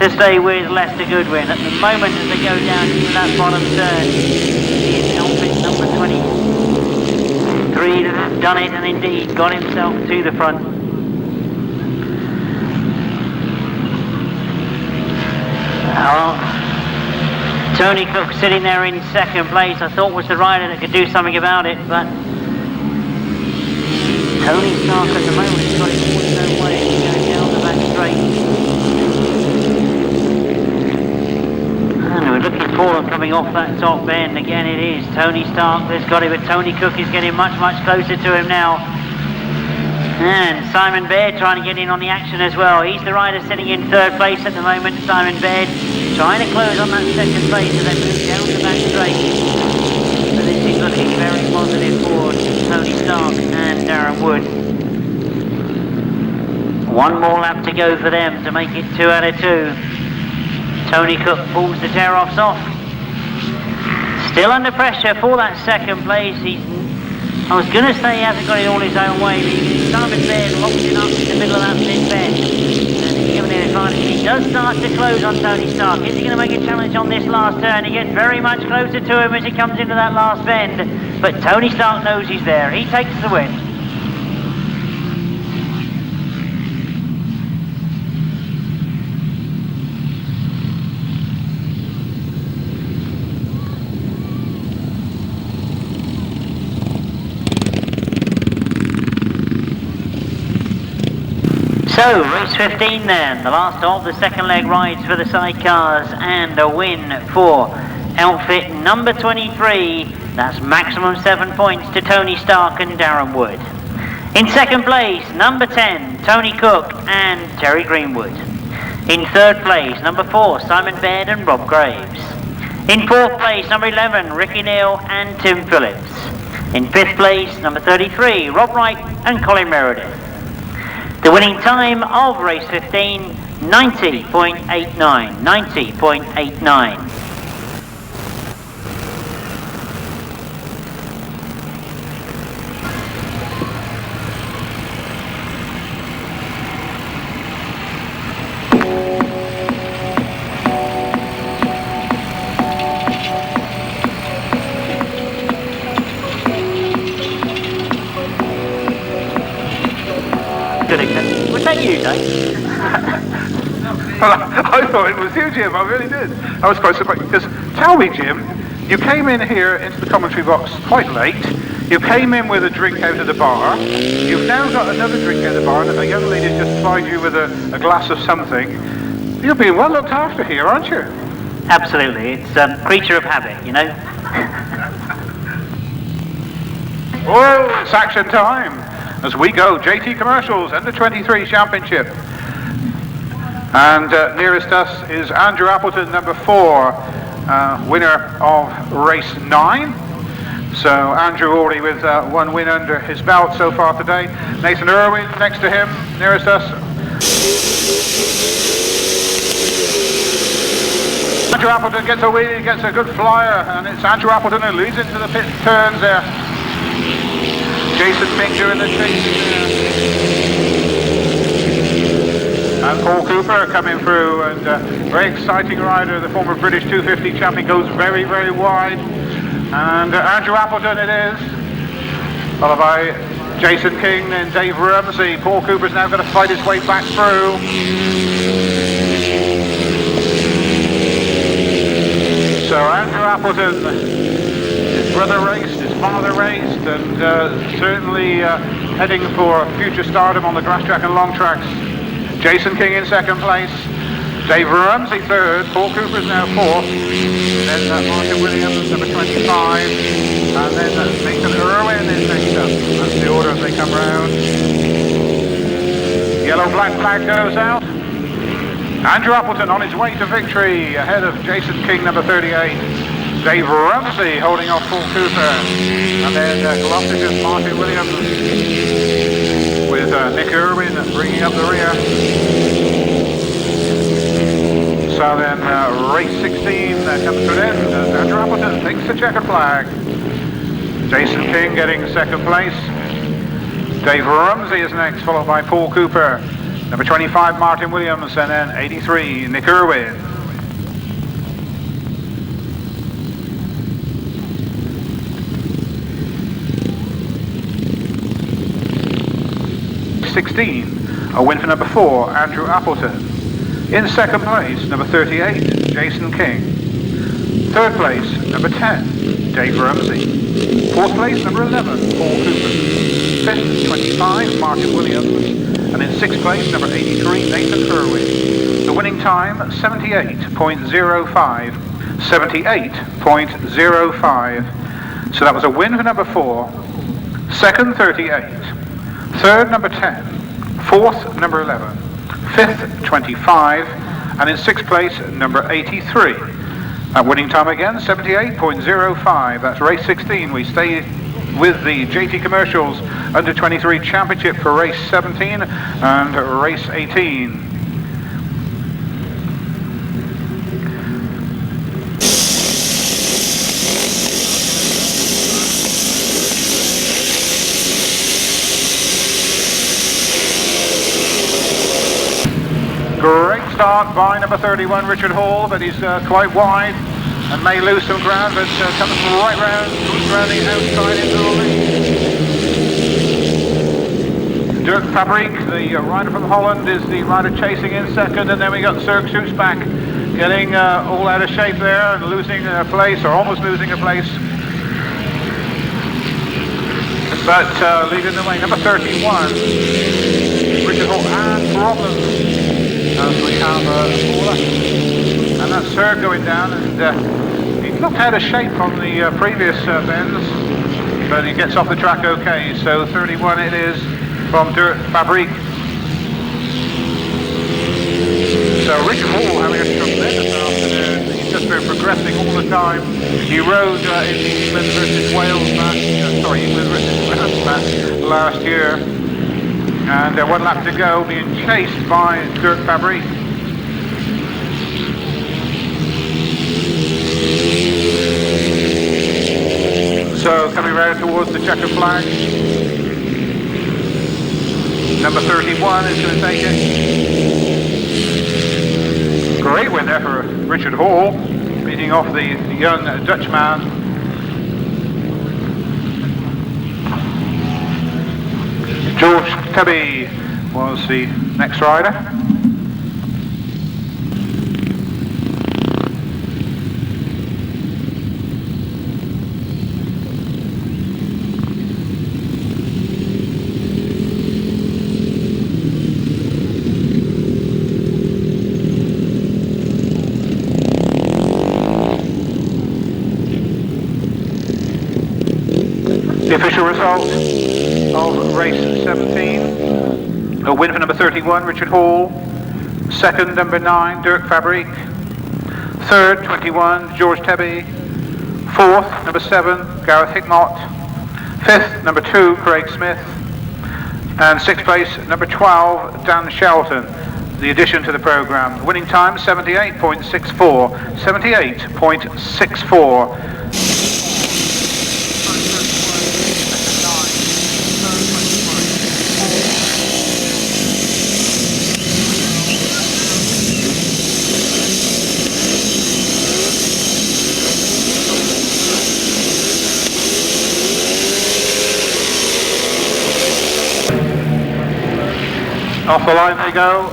to stay with Lester Goodwin? At the moment as they go down into that bottom turn is outfit number 23 that has done it and indeed got himself to the front. Tony Cook sitting there in second place, I thought was the rider that could do something about it, but Tony Stark at the moment has got it all his own way, going down the back straight. And we're looking for them coming off that top bend. Again it is Tony Stark that's got it, but Tony Cook is getting much closer to him now. And Simon Baird trying to get in on the action as well. He's the rider sitting in third place at the moment, Simon Baird, trying to close on that second place as they move down the back straight. But this is looking very positive for Tony Stark and Darren Wood. 1 more lap to go for them to make it 2 out of 2. Tony Cook pulls the tear-offs off. Still under pressure for that second place. I was going to say he hasn't got it all his own way, but Simon Baird locks it up in the middle of that thin bend. And he's given it advantage. He does start to close on Tony Stark. Is he going to make a challenge on this last turn? He gets very much closer to him as he comes into that last bend. But Tony Stark knows he's there. He takes the win. So, race 15 then, the last of the second leg rides for the sidecars, and a win for outfit number 23. That's maximum 7 points to Tony Stark and Darren Wood. In second place, number 10, Tony Cook and Terry Greenwood. In third place, number 4, Simon Baird and Rob Graves. In fourth place, number 11, Ricky Neale and Tim Phillips. In fifth place, number 33, Rob Wright and Colin Meredith. The winning time of race 15, 90.89, 90.89. that you, Dave? Well, I thought it was you, Jim. I really did. I was quite surprised. Because tell me, Jim, you came in here into the commentary box quite late. You came in with a drink out of the bar. You've now got another drink out of the bar, and a young lady's just supplied you with a glass of something. You're being well looked after here, aren't you? Absolutely. It's a creature of habit, you know. Oh, it's action time as we go. JT Commercials Under 23 Championship. And nearest us is Andrew Appleton, number 4, winner of race 9. So Andrew already with 1 win under his belt so far today. Nathan Irwin next to him, nearest us. Andrew Appleton gets a win, he gets a good flyer, and it's Andrew Appleton who leads into the pit turns there. Jason Finger in the chase there. And Paul Cooper coming through, and very exciting rider, the former British 250 champion, goes very, very wide. And Andrew Appleton it is, followed by Jason King and Dave Rumsey. Paul Cooper's now going to fight his way back through. So Andrew Appleton, his brother raced, his father raced, and certainly heading for future stardom on the grass track and long tracks. Jason King in second place, Dave Rumsey third, Paul Cooper's now fourth, then Martin Williams number 25, and then Nathan Irwin is next up. That's the order as they come round. Yellow-black flag goes out. Andrew Appleton on his way to victory, ahead of Jason King, number 38. Dave Rumsey holding off Paul Cooper. And then Gloucestershire's Martin Williams with Nick Irwin bringing up the rear. So then race 16 comes to an end as Andrew Appleton takes the checkered flag. Jason King getting second place. Dave Rumsey is next, followed by Paul Cooper. Number 25, Martin Williams, and then 83, Nick Irwin. A win for number 4, Andrew Appleton. In second place, number 38, Jason King. Third place, number 10, Dave Rumsey. Fourth place, number 11, Paul Cooper. Fifth, 25, Martin Williams. And in sixth place, number 83, Nathan Irwin. The winning time, 78.05. 78.05. So that was a win for number 4. Second, 38. Third, number 10. Fourth, number 11. Fifth, 25. And in sixth place, number 83. That winning time again, 78.05. That's race 16. We stay with the JT Commercials Under 23 Championship for race 17 and race 18. Great start by number 31, Richard Hall, but he's quite wide and may lose some ground, but comes right round, around the outside into the lead. Dirk Fabriek, the rider from Holland, is the rider chasing in second, and then we got Sirg Shutzbach getting all out of shape there and losing a place, or almost losing a place. But leading the way, number 31, Richard Hall, and problems. As we have and that's Sirg going down, and he looked out of shape on the previous bends, but he gets off the track okay. So 31 it is from Dirk Fabriek. So Richard Hall having a tremendous afternoon. He's just been progressing all the time. He rode in the England versus Wales match, England versus Wales match last year. And 1 lap to go, being chased by Dirk Fabriek. So coming round towards the checkered flag. Number 31 is going to take it. Great win there for Richard Hall, beating off the young Dutchman. George Tebby was the Next rider. The official result of race 17, a win for number 31, Richard Hall. Second, number 9, Dirk Fabriek. Third, 21, George Tebby. Fourth, number 7, Gareth Knott. Fifth, number 2, Craig Smith. And sixth place, number 12, Dan Shelton. The addition to the programme. Winning time 78.64. 78.64. Off the line they go.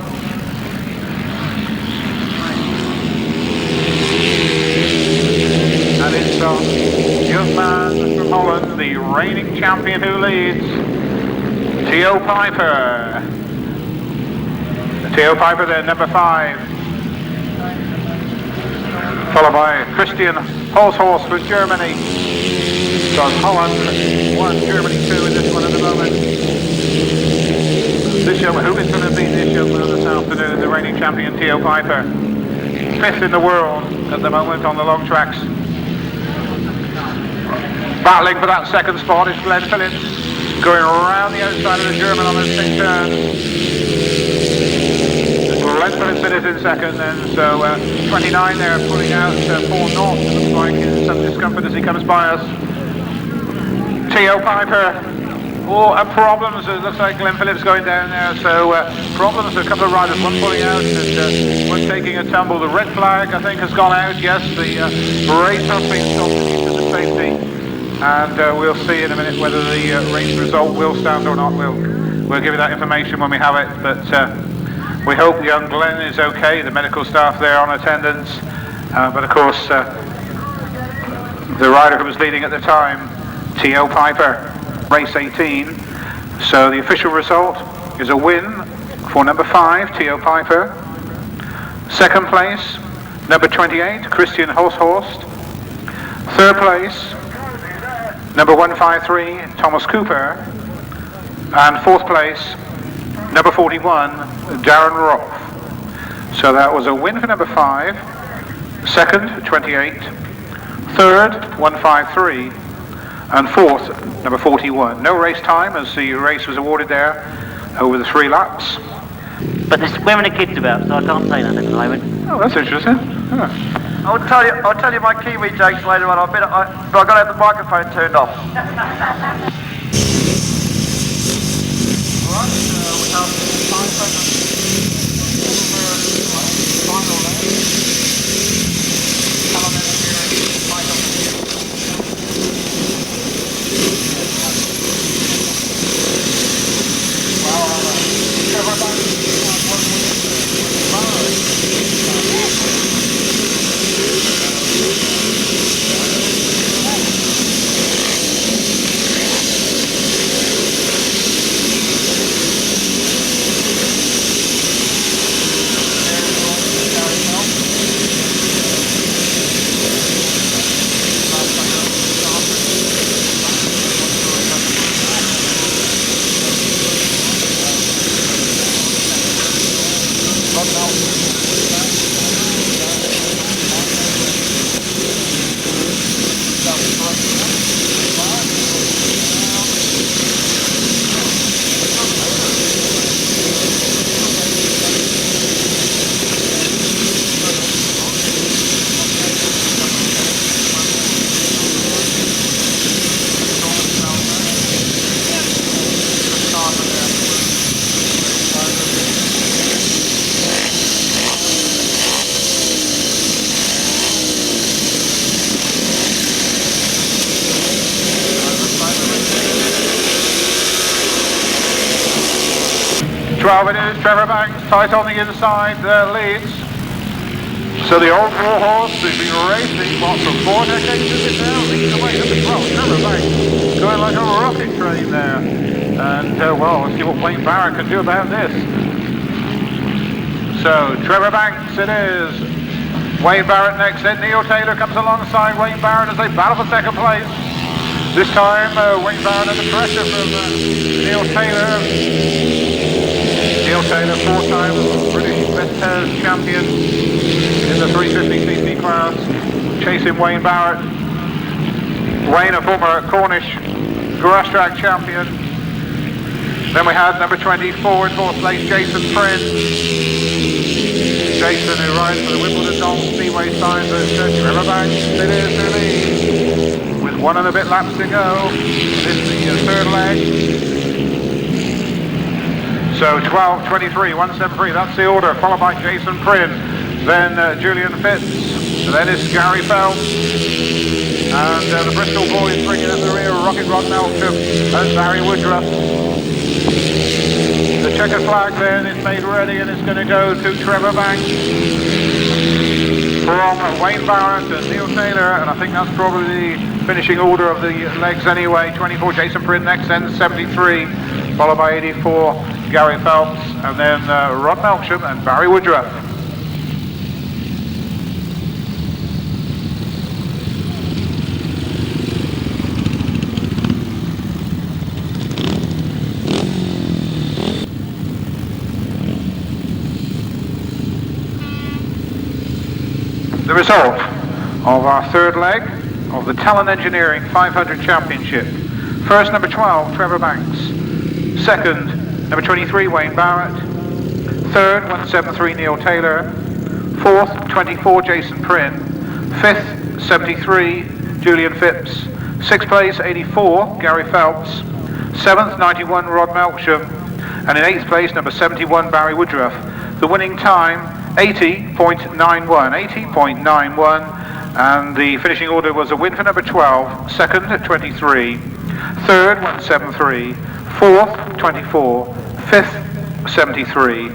And it's a young man from Holland, the reigning champion who leads, Theo Pijper. Theo Pijper there, number 5. Followed by Christian Hulshorst for Germany. So Holland 1, Germany 2 in this one at the moment. This young, who is going to beat this young man this afternoon, the reigning champion Theo Pijper. 5th in the world at the moment on the long tracks. Battling for that second spot is Glen Phillips, going around the outside of the German on those 6 turns. Glen Phillips in it in second then, so 29 there pulling out Paul Knott, looks like in some discomfort as he comes by us. Theo Pijper. Oh, and problems, it looks like Glen Phillips going down there, so problems, a couple of riders, one pulling out and one taking a tumble. The red flag, I think, has gone out, yes, the race has been stopped to the safety, and we'll see in a minute whether the race result will stand or not. We'll give you that information when we have it, but we hope young Glen is okay, the medical staff there on attendance, but of course, the rider who was leading at the time, Theo Pijper. Race 18, so the official result is a win for number 5, Theo Pijper. Second place, number 28, Christian Hulshorst. Third place, number 153, Thomas Cooper. And fourth place, number 41, Darren Rolph. So that was a win for number 5, second, 28, third, 153, and fourth, number 41. No race time as the race was awarded there over the 3 laps. But there's women and kids about, so I can't say nothing at the moment. Oh, that's interesting. Huh. I'll tell you my Kiwi jokes later on, but I've got to have the microphone turned off. Alright, we have 5 seconds. Final lap. 12 it is, Trevor Banks, tight on the inside, leads. So the old warhorse has been racing, what, for 4 decades is it now? Leading away, look at 12, Trevor Banks, going like a rocket train there. And, well, let's see what Wayne Barrett can do about this. So, Trevor Banks it is. Wayne Barrett next, then Neale Taylor comes alongside Wayne Barrett as they battle for second place. This time, Wayne Barrett under pressure from Neale Taylor. Neale Taylor, 4-time British best champion in the 350cc class, chasing Wayne Barrett. Wayne, a former Cornish Grasstrack champion. Then we had number 24 in 4th place, Jason Prince. Jason, who rides for the Wimbledon Donald Speedway signs at Trevor Banks. It is the lead with 1 and a bit laps to go. This is the third leg. So 12, 23, 173, that's the order, followed by Jason Prynne, then Julian Phipps, then it's Gary Phelps, and the Bristol boys bringing up the rear, Rocket Rod Melksham and Barrie Woodruff. The checker flag then is made ready and it's going to go to Trevor Banks from Wayne Barrett and Neale Taylor, and I think that's probably the finishing order of the legs anyway. 24 Jason Prynne next, then 73, followed by 84 Gary Phelps, and then Rod Melksham and Barrie Woodruff. The result of our third leg of the Talon Engineering 500 Championship. First, number 12, Trevor Banks. Second, number 23, Wayne Barrett. Third, 173, Neale Taylor. Fourth, 24, Jason Prynne. Fifth, 73, Julian Phipps. Sixth place, 84, Gary Phelps. Seventh, 91, Rod Melksham. And in 8th place, number 71, Barrie Woodruff. The winning time, 80.91, 80.91, and the finishing order was a win for number 12, second at 23, third 173, fourth 24, fifth 73,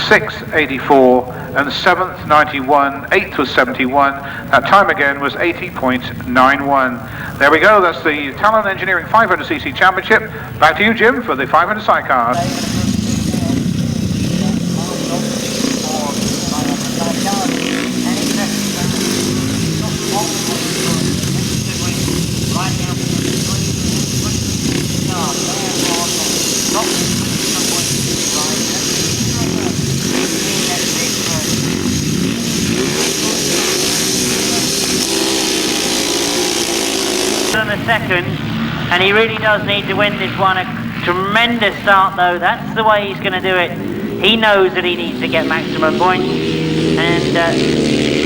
sixth 84, and seventh 91, eighth was 71. That time again was 80.91. There we go, that's the Talon Engineering 500cc Championship. Back to you, Jim, for the 500 sidecars. The second, and he really does need to win this one. A tremendous start though, that's the way he's going to do it. He knows that he needs to get maximum points, and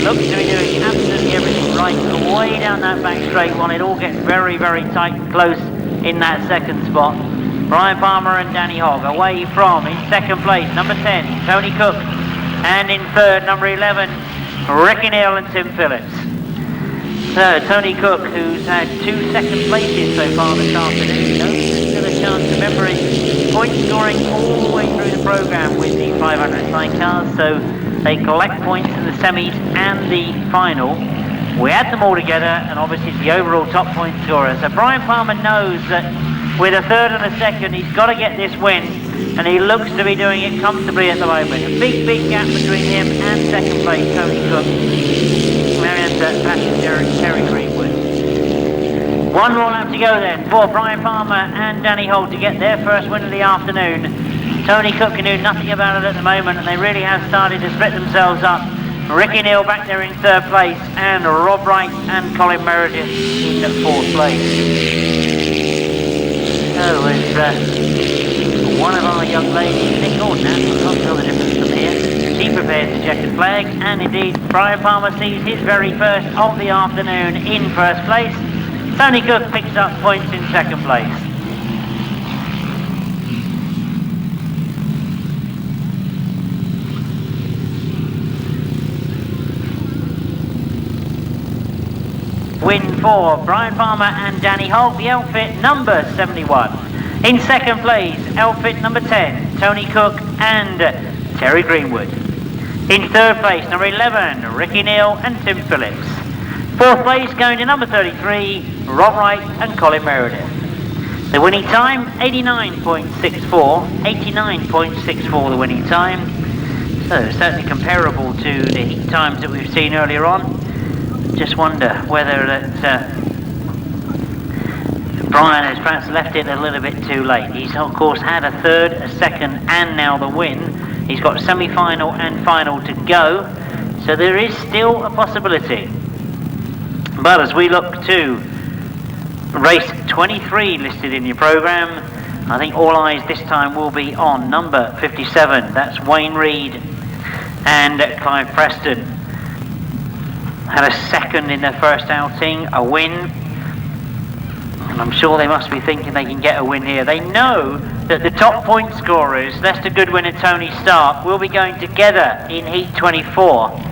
looks to be doing absolutely everything right way down that back straight while it all gets very, very tight and close in that second spot. Brian Palmer and Danny Hogg away from, in second place, number 10, Tony Cook, and in third, number 11, Ricky Neale and Tim Phillips. So Tony Cook, who's had 2 second places so far this afternoon, knows got a chance. Remember, he's point scoring all the way through the programme with the 500 sidecars, so they collect points in the semis and the final. We add them all together, and obviously it's the overall top point scorer. So Brian Palmer knows that with a third and a second, he's got to get this win, and he looks to be doing it comfortably at the moment. A big, big gap between him and second place, Tony Cook. Passenger and Terry Greenwood. One more lap to go then for Brian Palmer and Danny Holt to get their first win of the afternoon. Tony Cook can do nothing about it at the moment, and they really have started to split themselves up. Ricky Neale back there in third place, and Rob Wright and Colin Meredith in fourth place. So it's one of our young ladies, Nick Gordon, I can't tell the difference from here. He prepares the checkered flag, and indeed Brian Palmer sees his very first of the afternoon in first place. Tony Cook picks up points in second place. Win for Brian Palmer and Danny Holt, the outfit number 71. In second place, outfit number 10, Tony Cook and Terry Greenwood. In third place, number 11, Ricky Neale and Tim Phillips. Fourth place going to number 33, Rob Wright and Colin Meredith. The winning time, 89.64, 89.64 the winning time. So certainly comparable to the heat times that we've seen earlier on. Just wonder whether that Brian has perhaps left it a little bit too late. He's of course had a third, a second and now the win. He's got semi-final and final to go. So there is still a possibility. But as we look to race 23 listed in your programme, I think all eyes this time will be on number 57. That's Wayne Reed and Clive Preston. Had a second in their first outing, a win. And I'm sure they must be thinking they can get a win here. They know that the top point scorers, Lester Goodwin and Tony Starke, will be going together in Heat 24.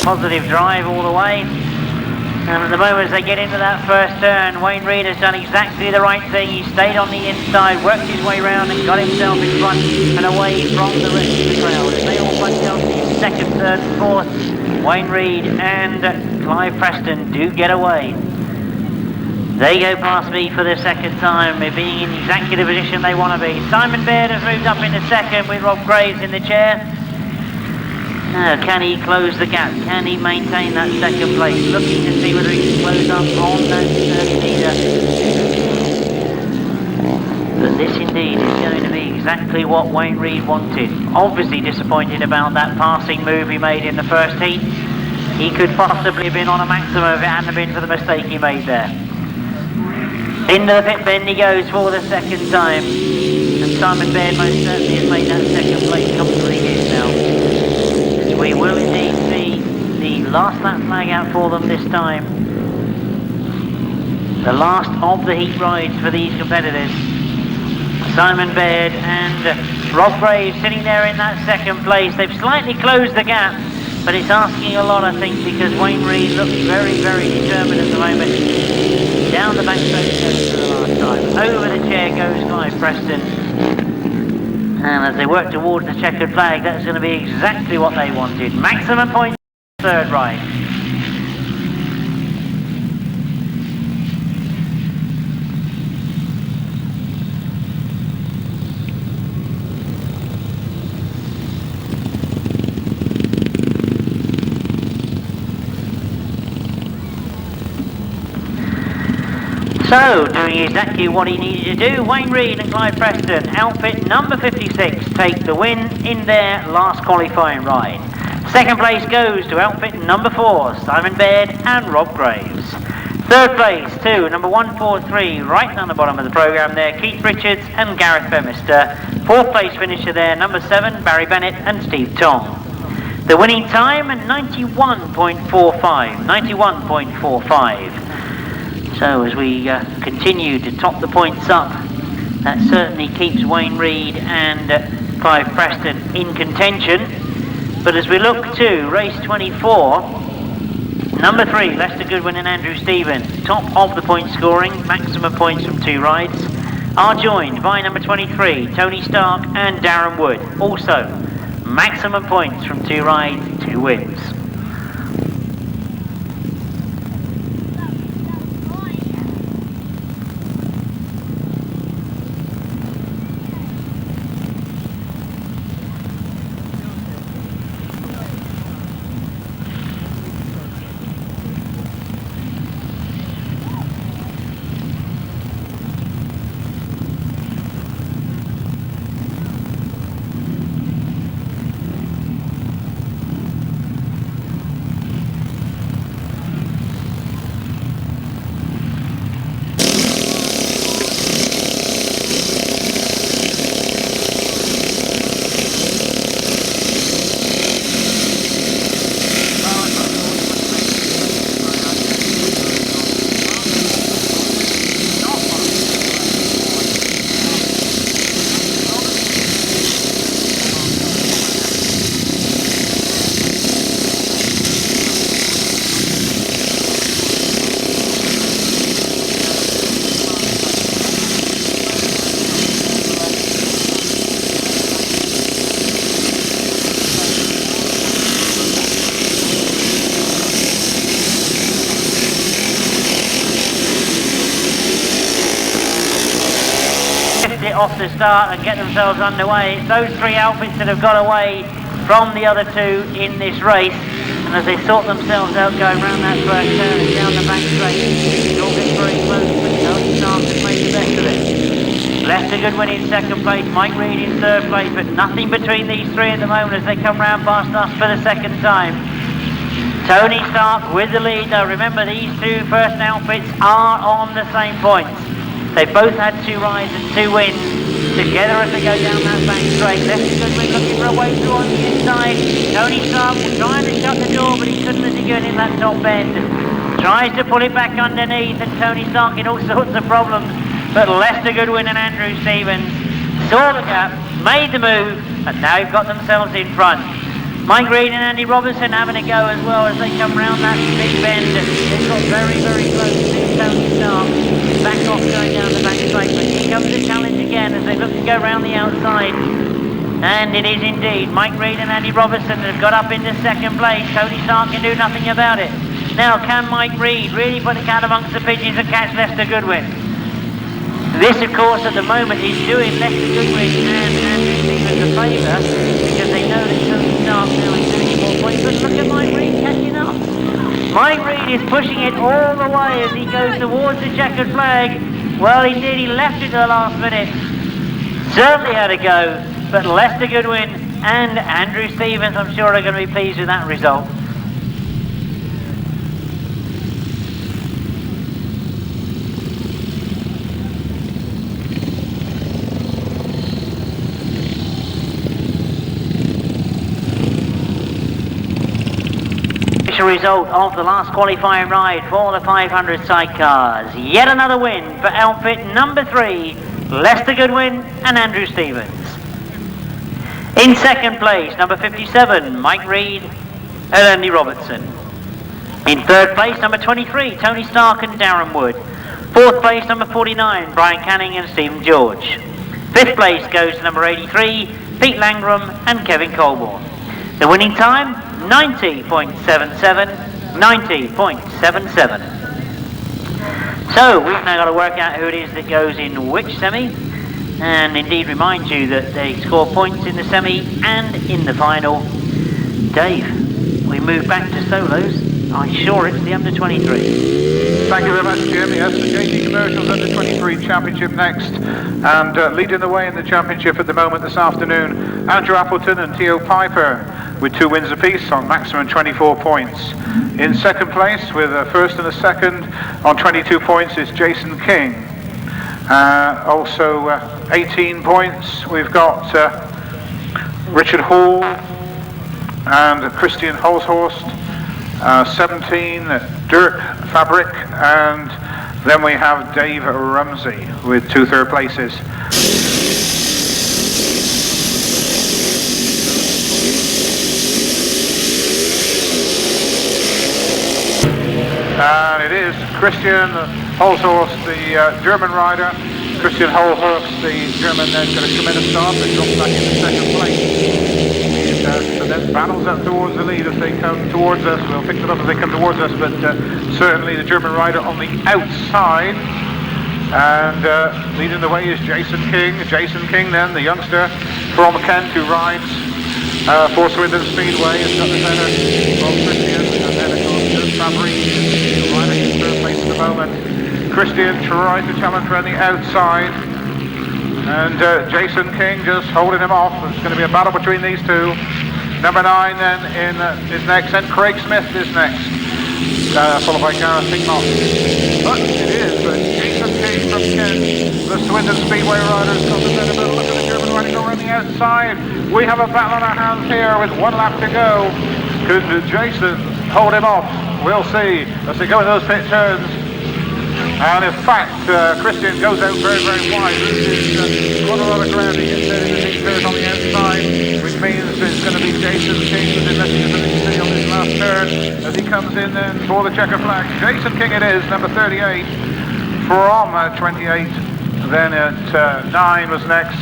Positive drive all the way, and at the moment as they get into that first turn, Wayne Reed has done exactly the right thing. He stayed on the inside, worked his way round and got himself in front and away from the rest of the crowd. As they all bunch up in second, third and fourth, Wayne Reed and Clive Preston do get away. They go past me for the second time, they're being in exactly the position they want to be. Simon Baird has moved up into second with Rob Graves in the chair. Now, can he close the gap? Can he maintain that second place? Looking to see whether he can close up on that leader. But this indeed is going to be exactly what Wayne Reed wanted. Obviously disappointed about that passing move he made in the first heat. He could possibly have been on a maximum if it hadn't been for the mistake he made there. Into the pit bend he goes for the second time. And Simon Baird most certainly has made that second place comfortably his now. We will indeed see the last lap flag out for them this time. The last of the heat rides for these competitors. Simon Baird and Rob Graves sitting there in that second place. They've slightly closed the gap, but it's asking a lot, I think, because Wayne Reed looks very, very determined at the moment. Down the back straight for the last time. Over the chair goes Clive Preston. And as they work towards the checkered flag, that's going to be exactly what they wanted. Maximum points, third ride. So, doing exactly what he needed to do, Wayne Reed and Clive Preston, outfit number 56, take the win in their last qualifying ride. Second place goes to outfit number 4, Simon Baird and Rob Graves. Third place to number 143, right down the bottom of the programme there, Keith Richards and Gareth Bemister. Fourth place finisher there, number 7, Barrie Bennett and Steve Tong. The winning time, 91.45, 91.45. So as we continue to top the points up, that certainly keeps Wayne Reed and Clive Preston in contention. But as we look to race 24, number 3, Lester Goodwin and Andrew Stevens, top of the point scoring, maximum points from 2 rides, are joined by number 23, Tony Starke and Darren Wood, also maximum points from 2 rides, 2 wins. it off the start and get themselves underway. It's those three outfits that have got away from the other two in this race. And as they sort themselves out going round that first turn and down the back straight, it all gets very close, but Tony Starke has made the best of it. Left a Goodwin in second place, Mike Reid in third place, but nothing between these three at the moment as they come round past us for the second time. Tony Starke with the lead though. Remember, these two first outfits are on the same points. They both had 2 rides and 2 wins together as they go down that back straight. Left a Goodwin looking for a way through on the inside. Tony Starke trying to shut the door, but he couldn't as he got in that top bend. Tries to pull it back underneath, and Tony Starke in all sorts of problems. But Lester Goodwin and Andrew Stevens saw the gap, made the move, and now they've got themselves in front. Mike Reid and Andy Robertson having a go as well as they come round that big bend. They've got very, very close to Tony Starke. Back off going down the back straight, but here comes the challenge again as they look to go round the outside. And it is indeed Mike Reid and Andy Robertson that have got up into second place. Tony Starke can do nothing about it. Now, can Mike Reid really put the cat amongst the pigeons and catch Lester Goodwin? This, of course, at the moment is doing Lester Goodwin and Andrew Stevens a favour because they know that Tony Starke now is doing more points. But look at Mike Reid catching up. Mike Reid is pushing it all the way as he goes towards the checkered flag. Well, indeed, he left it to the last minute. Certainly had a go, but Lester Goodwin and Andrew Stevens, I'm sure, are going to be pleased with that result. Result of the last qualifying ride for the 500 sidecars. Yet another win for outfit number 3, Lester Goodwin and Andrew Stevens. In second place, number 57, Mike Reid and Andy Robertson. In third place, number 23, Tony Starke and Darren Wood. Fourth place, number 49, Brian Canning and Stephen George. Fifth place goes to number 83, Pete Langram and Kevin Colborne. The winning time, 90.77, 90.77. So we've now got to work out who it is that goes in which semi, and indeed remind you that they score points in the semi and in the final. Dave, we move back to solos. I'm sure it's the under-23. Thank you very much, Jim. Yes, the JT Commercials Under-23 Championship next, and leading the way in the championship at the moment this afternoon, Andrew Appleton and Theo Pijper with 2 wins apiece on maximum 24 points. In second place with a first and a second on 22 points is Jason King. Also 18 points we've got Richard Hall and Christian Hulshorst. 17 Dirk Fabriek, and then we have Dave Rumsey with 2 third places. And it is Christian Hulshorst, the German rider. Christian Hulshorst, the German, got a tremendous start, but drops back into second place. So then battles up towards the lead as they come towards us. We'll pick them up as they come towards us, but certainly the German rider on the outside. And leading the way is Jason King. Jason King then, the youngster from Kent who rides for Swindon Speedway. Has got the better of Christian, and then of course there's Fabriek, riding in third place at the moment. Christian tries to challenge around the outside, and Jason King just holding him off. There's going to be a battle between these two. Number 9 then is next, and Craig Smith is next, followed by Knott. But it is Jason King from Kent, the Swindon Speedway riders, got the better. Look at the German riding over on the outside. We have a battle on our hands here with 1 lap to go. Could Jason hold him off? We'll see as they go in those pit turns. And in fact, Christian goes out very, very wide. This is quite a lot of ground. He gets there in the deep turn on the outside, which means it's going to be Jason King who's investing on this last turn as he comes in then for the checker flag. Jason King it is, number 38 from 28. Then at 9 was next.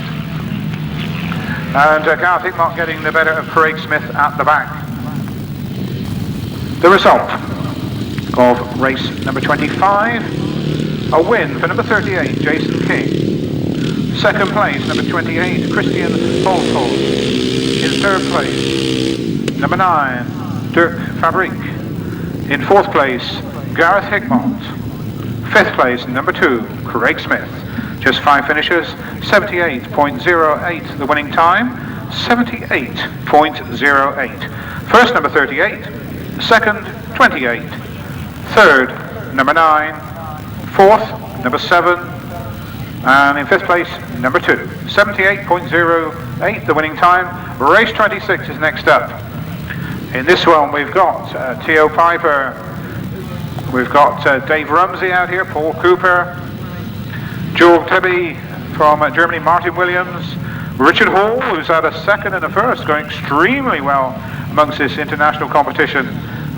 And Garth not getting the better of Craig Smith at the back. The result of race number 25. A win for number 38, Jason King. Second place, number 28, Christian Hulshorst. In third place, number 9, Dirk Fabriek. In fourth place, Gareth Hickmott. Fifth place, number 2, Craig Smith. Just 5 finishes, 78.08 the winning time, 78.08. First, number 38, second, 28, third, number 9, fourth, number 7, and in fifth place, number 2, 78.08 the winning time. Race 26 is next up. In this one we've got Theo Pijper, we've got Dave Rumsey out here, Paul Cooper, Joel Tebby from Germany, Martin Williams, Richard Hall, who's had a second and a first, going extremely well amongst this international competition.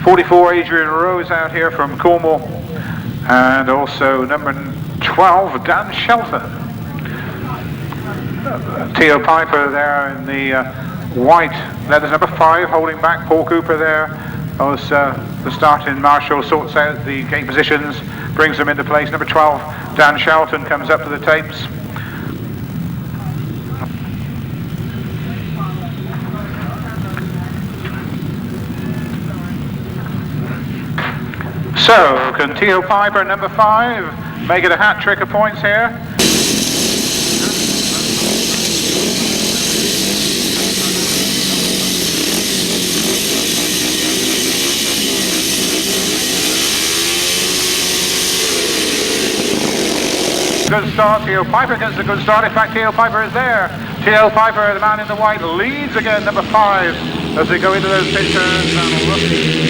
44, Adrian Rowe is out here from Cornwall, and also number 12, Dan Shelton. Theo Pijper there in the white leathers, number 5, holding back Paul Cooper there. As the starting marshal sorts out the gate positions, brings them into place. Number 12, Dan Shelton, comes up to the tapes. So, can Theo Pijper, number 5, make it a hat trick of points here? Good start, Theo Pijper gets a good start. In fact, Theo Pijper is there. Theo Pijper, the man in the white, leads again, number 5, as they go into those pit turns and looking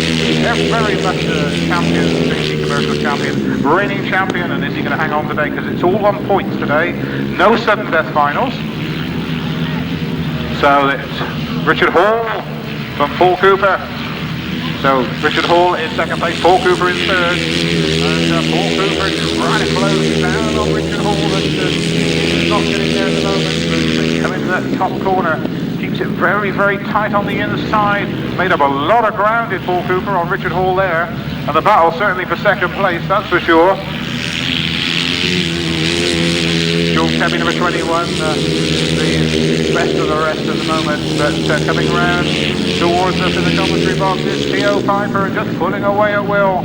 very much a champion, GT commercial champion, reigning champion, and is he going to hang on today? Because it's all on points today. No sudden death finals. So it's Richard Hall from Paul Cooper. So Richard Hall in second place, Paul Cooper in third, and Paul Cooper trying to close down on Richard Hall, but not getting there at the moment, but coming to that top corner, keeps it very, very tight on the inside, made up a lot of ground in Paul Cooper on Richard Hall there, and the battle certainly for second place, that's for sure. Joel Tebby, number 21, the best of the rest at the moment, but coming round towards us in the commentary box is Theo Pijper, just pulling away at will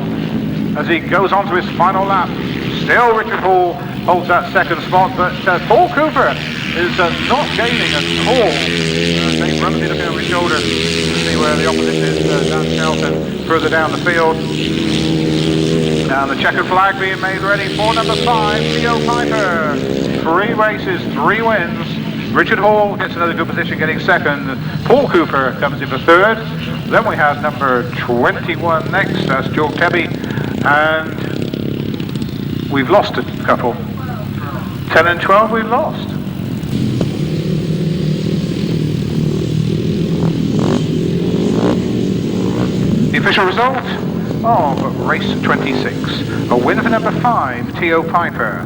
as he goes on to his final lap. Still Richard Hall holds that second spot, but Paul Cooper is not gaining at all. Dave Rumsey looking over his shoulder to see where the opposition is, Dan Shelton further down the field. And the checkered flag being made ready for number 5, Theo Pijper. 3 races, 3 wins. Richard Hall gets another good position, getting second. Paul Cooper comes in for third. Then we have number 21 next, that's Joel Tebby. And we've lost a couple. 10 and 12 we've lost. The official result of race 26. A win for number 5, Theo Pijper.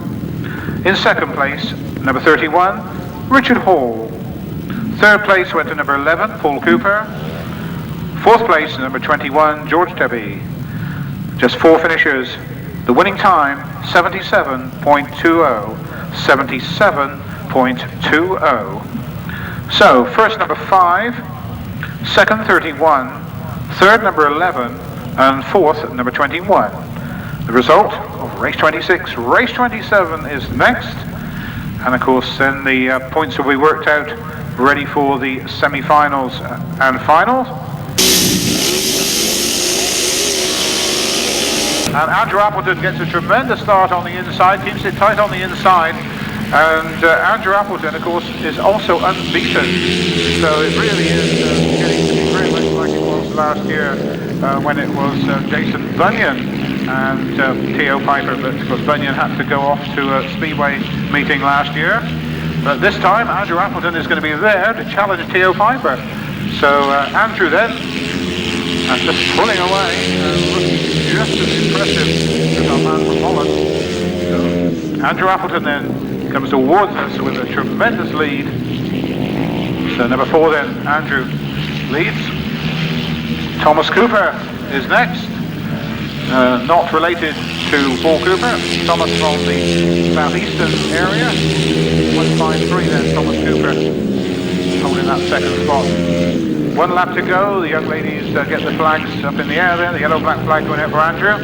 In second place, number 31, Richard Hall. Third place went to number 11, Paul Cooper. Fourth place, number 21, George Tebby. Just 4 finishers. The winning time, 77.20. 77.20. So, first number 5, second 31, third number 11, and fourth number 21. The result of race 26. Race 27 is next, and of course then the points will be worked out ready for the semi-finals and finals. And Andrew Appleton gets a tremendous start on the inside, keeps it tight on the inside, and Andrew Appleton of course is also unbeaten, so it really is getting to be very much like it was last year when it was Jason Bunyan and Theo Pijper, but of course Bunyan had to go off to a Speedway meeting last year. But this time Andrew Appleton is going to be there to challenge Theo Pijper. So Andrew then, just pulling away, looking just as impressive as our man from Holland. So Andrew Appleton then comes towards us with a tremendous lead. So number 4 then, Andrew leads. Thomas Cooper is next. Not related to Paul Cooper. Thomas from the southeastern area. 1.5 5-3 then, Thomas Cooper holding that second spot. 1 lap to go, the young ladies get the flags up in the air there, the yellow-black flag going out for Andrew.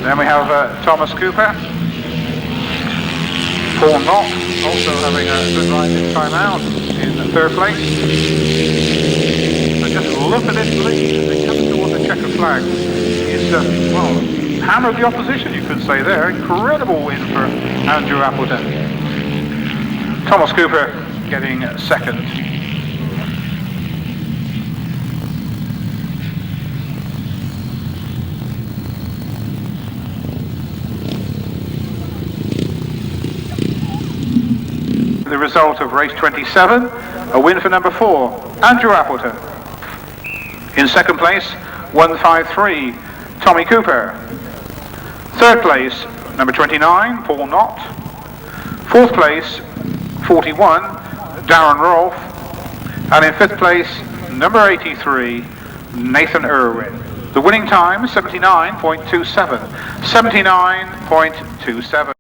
Then we have Thomas Cooper. Paul Knott also having a good ride this time out in the 3rd place. So just look at this lead as they come toward the checkered flag. He's, well, hammered the opposition, you could say there. Incredible win for Andrew Appleton. Thomas Cooper getting 2nd. The result of race 27, a win for number 4, Andrew Appleton. In 2nd place, 153, Tommy Cooper. 3rd place, number 29, Paul Knott. 4th place, 41, Darren Rolph. And in 5th place, number 83, Nathan Irwin. The winning time, 79.27. 79.27.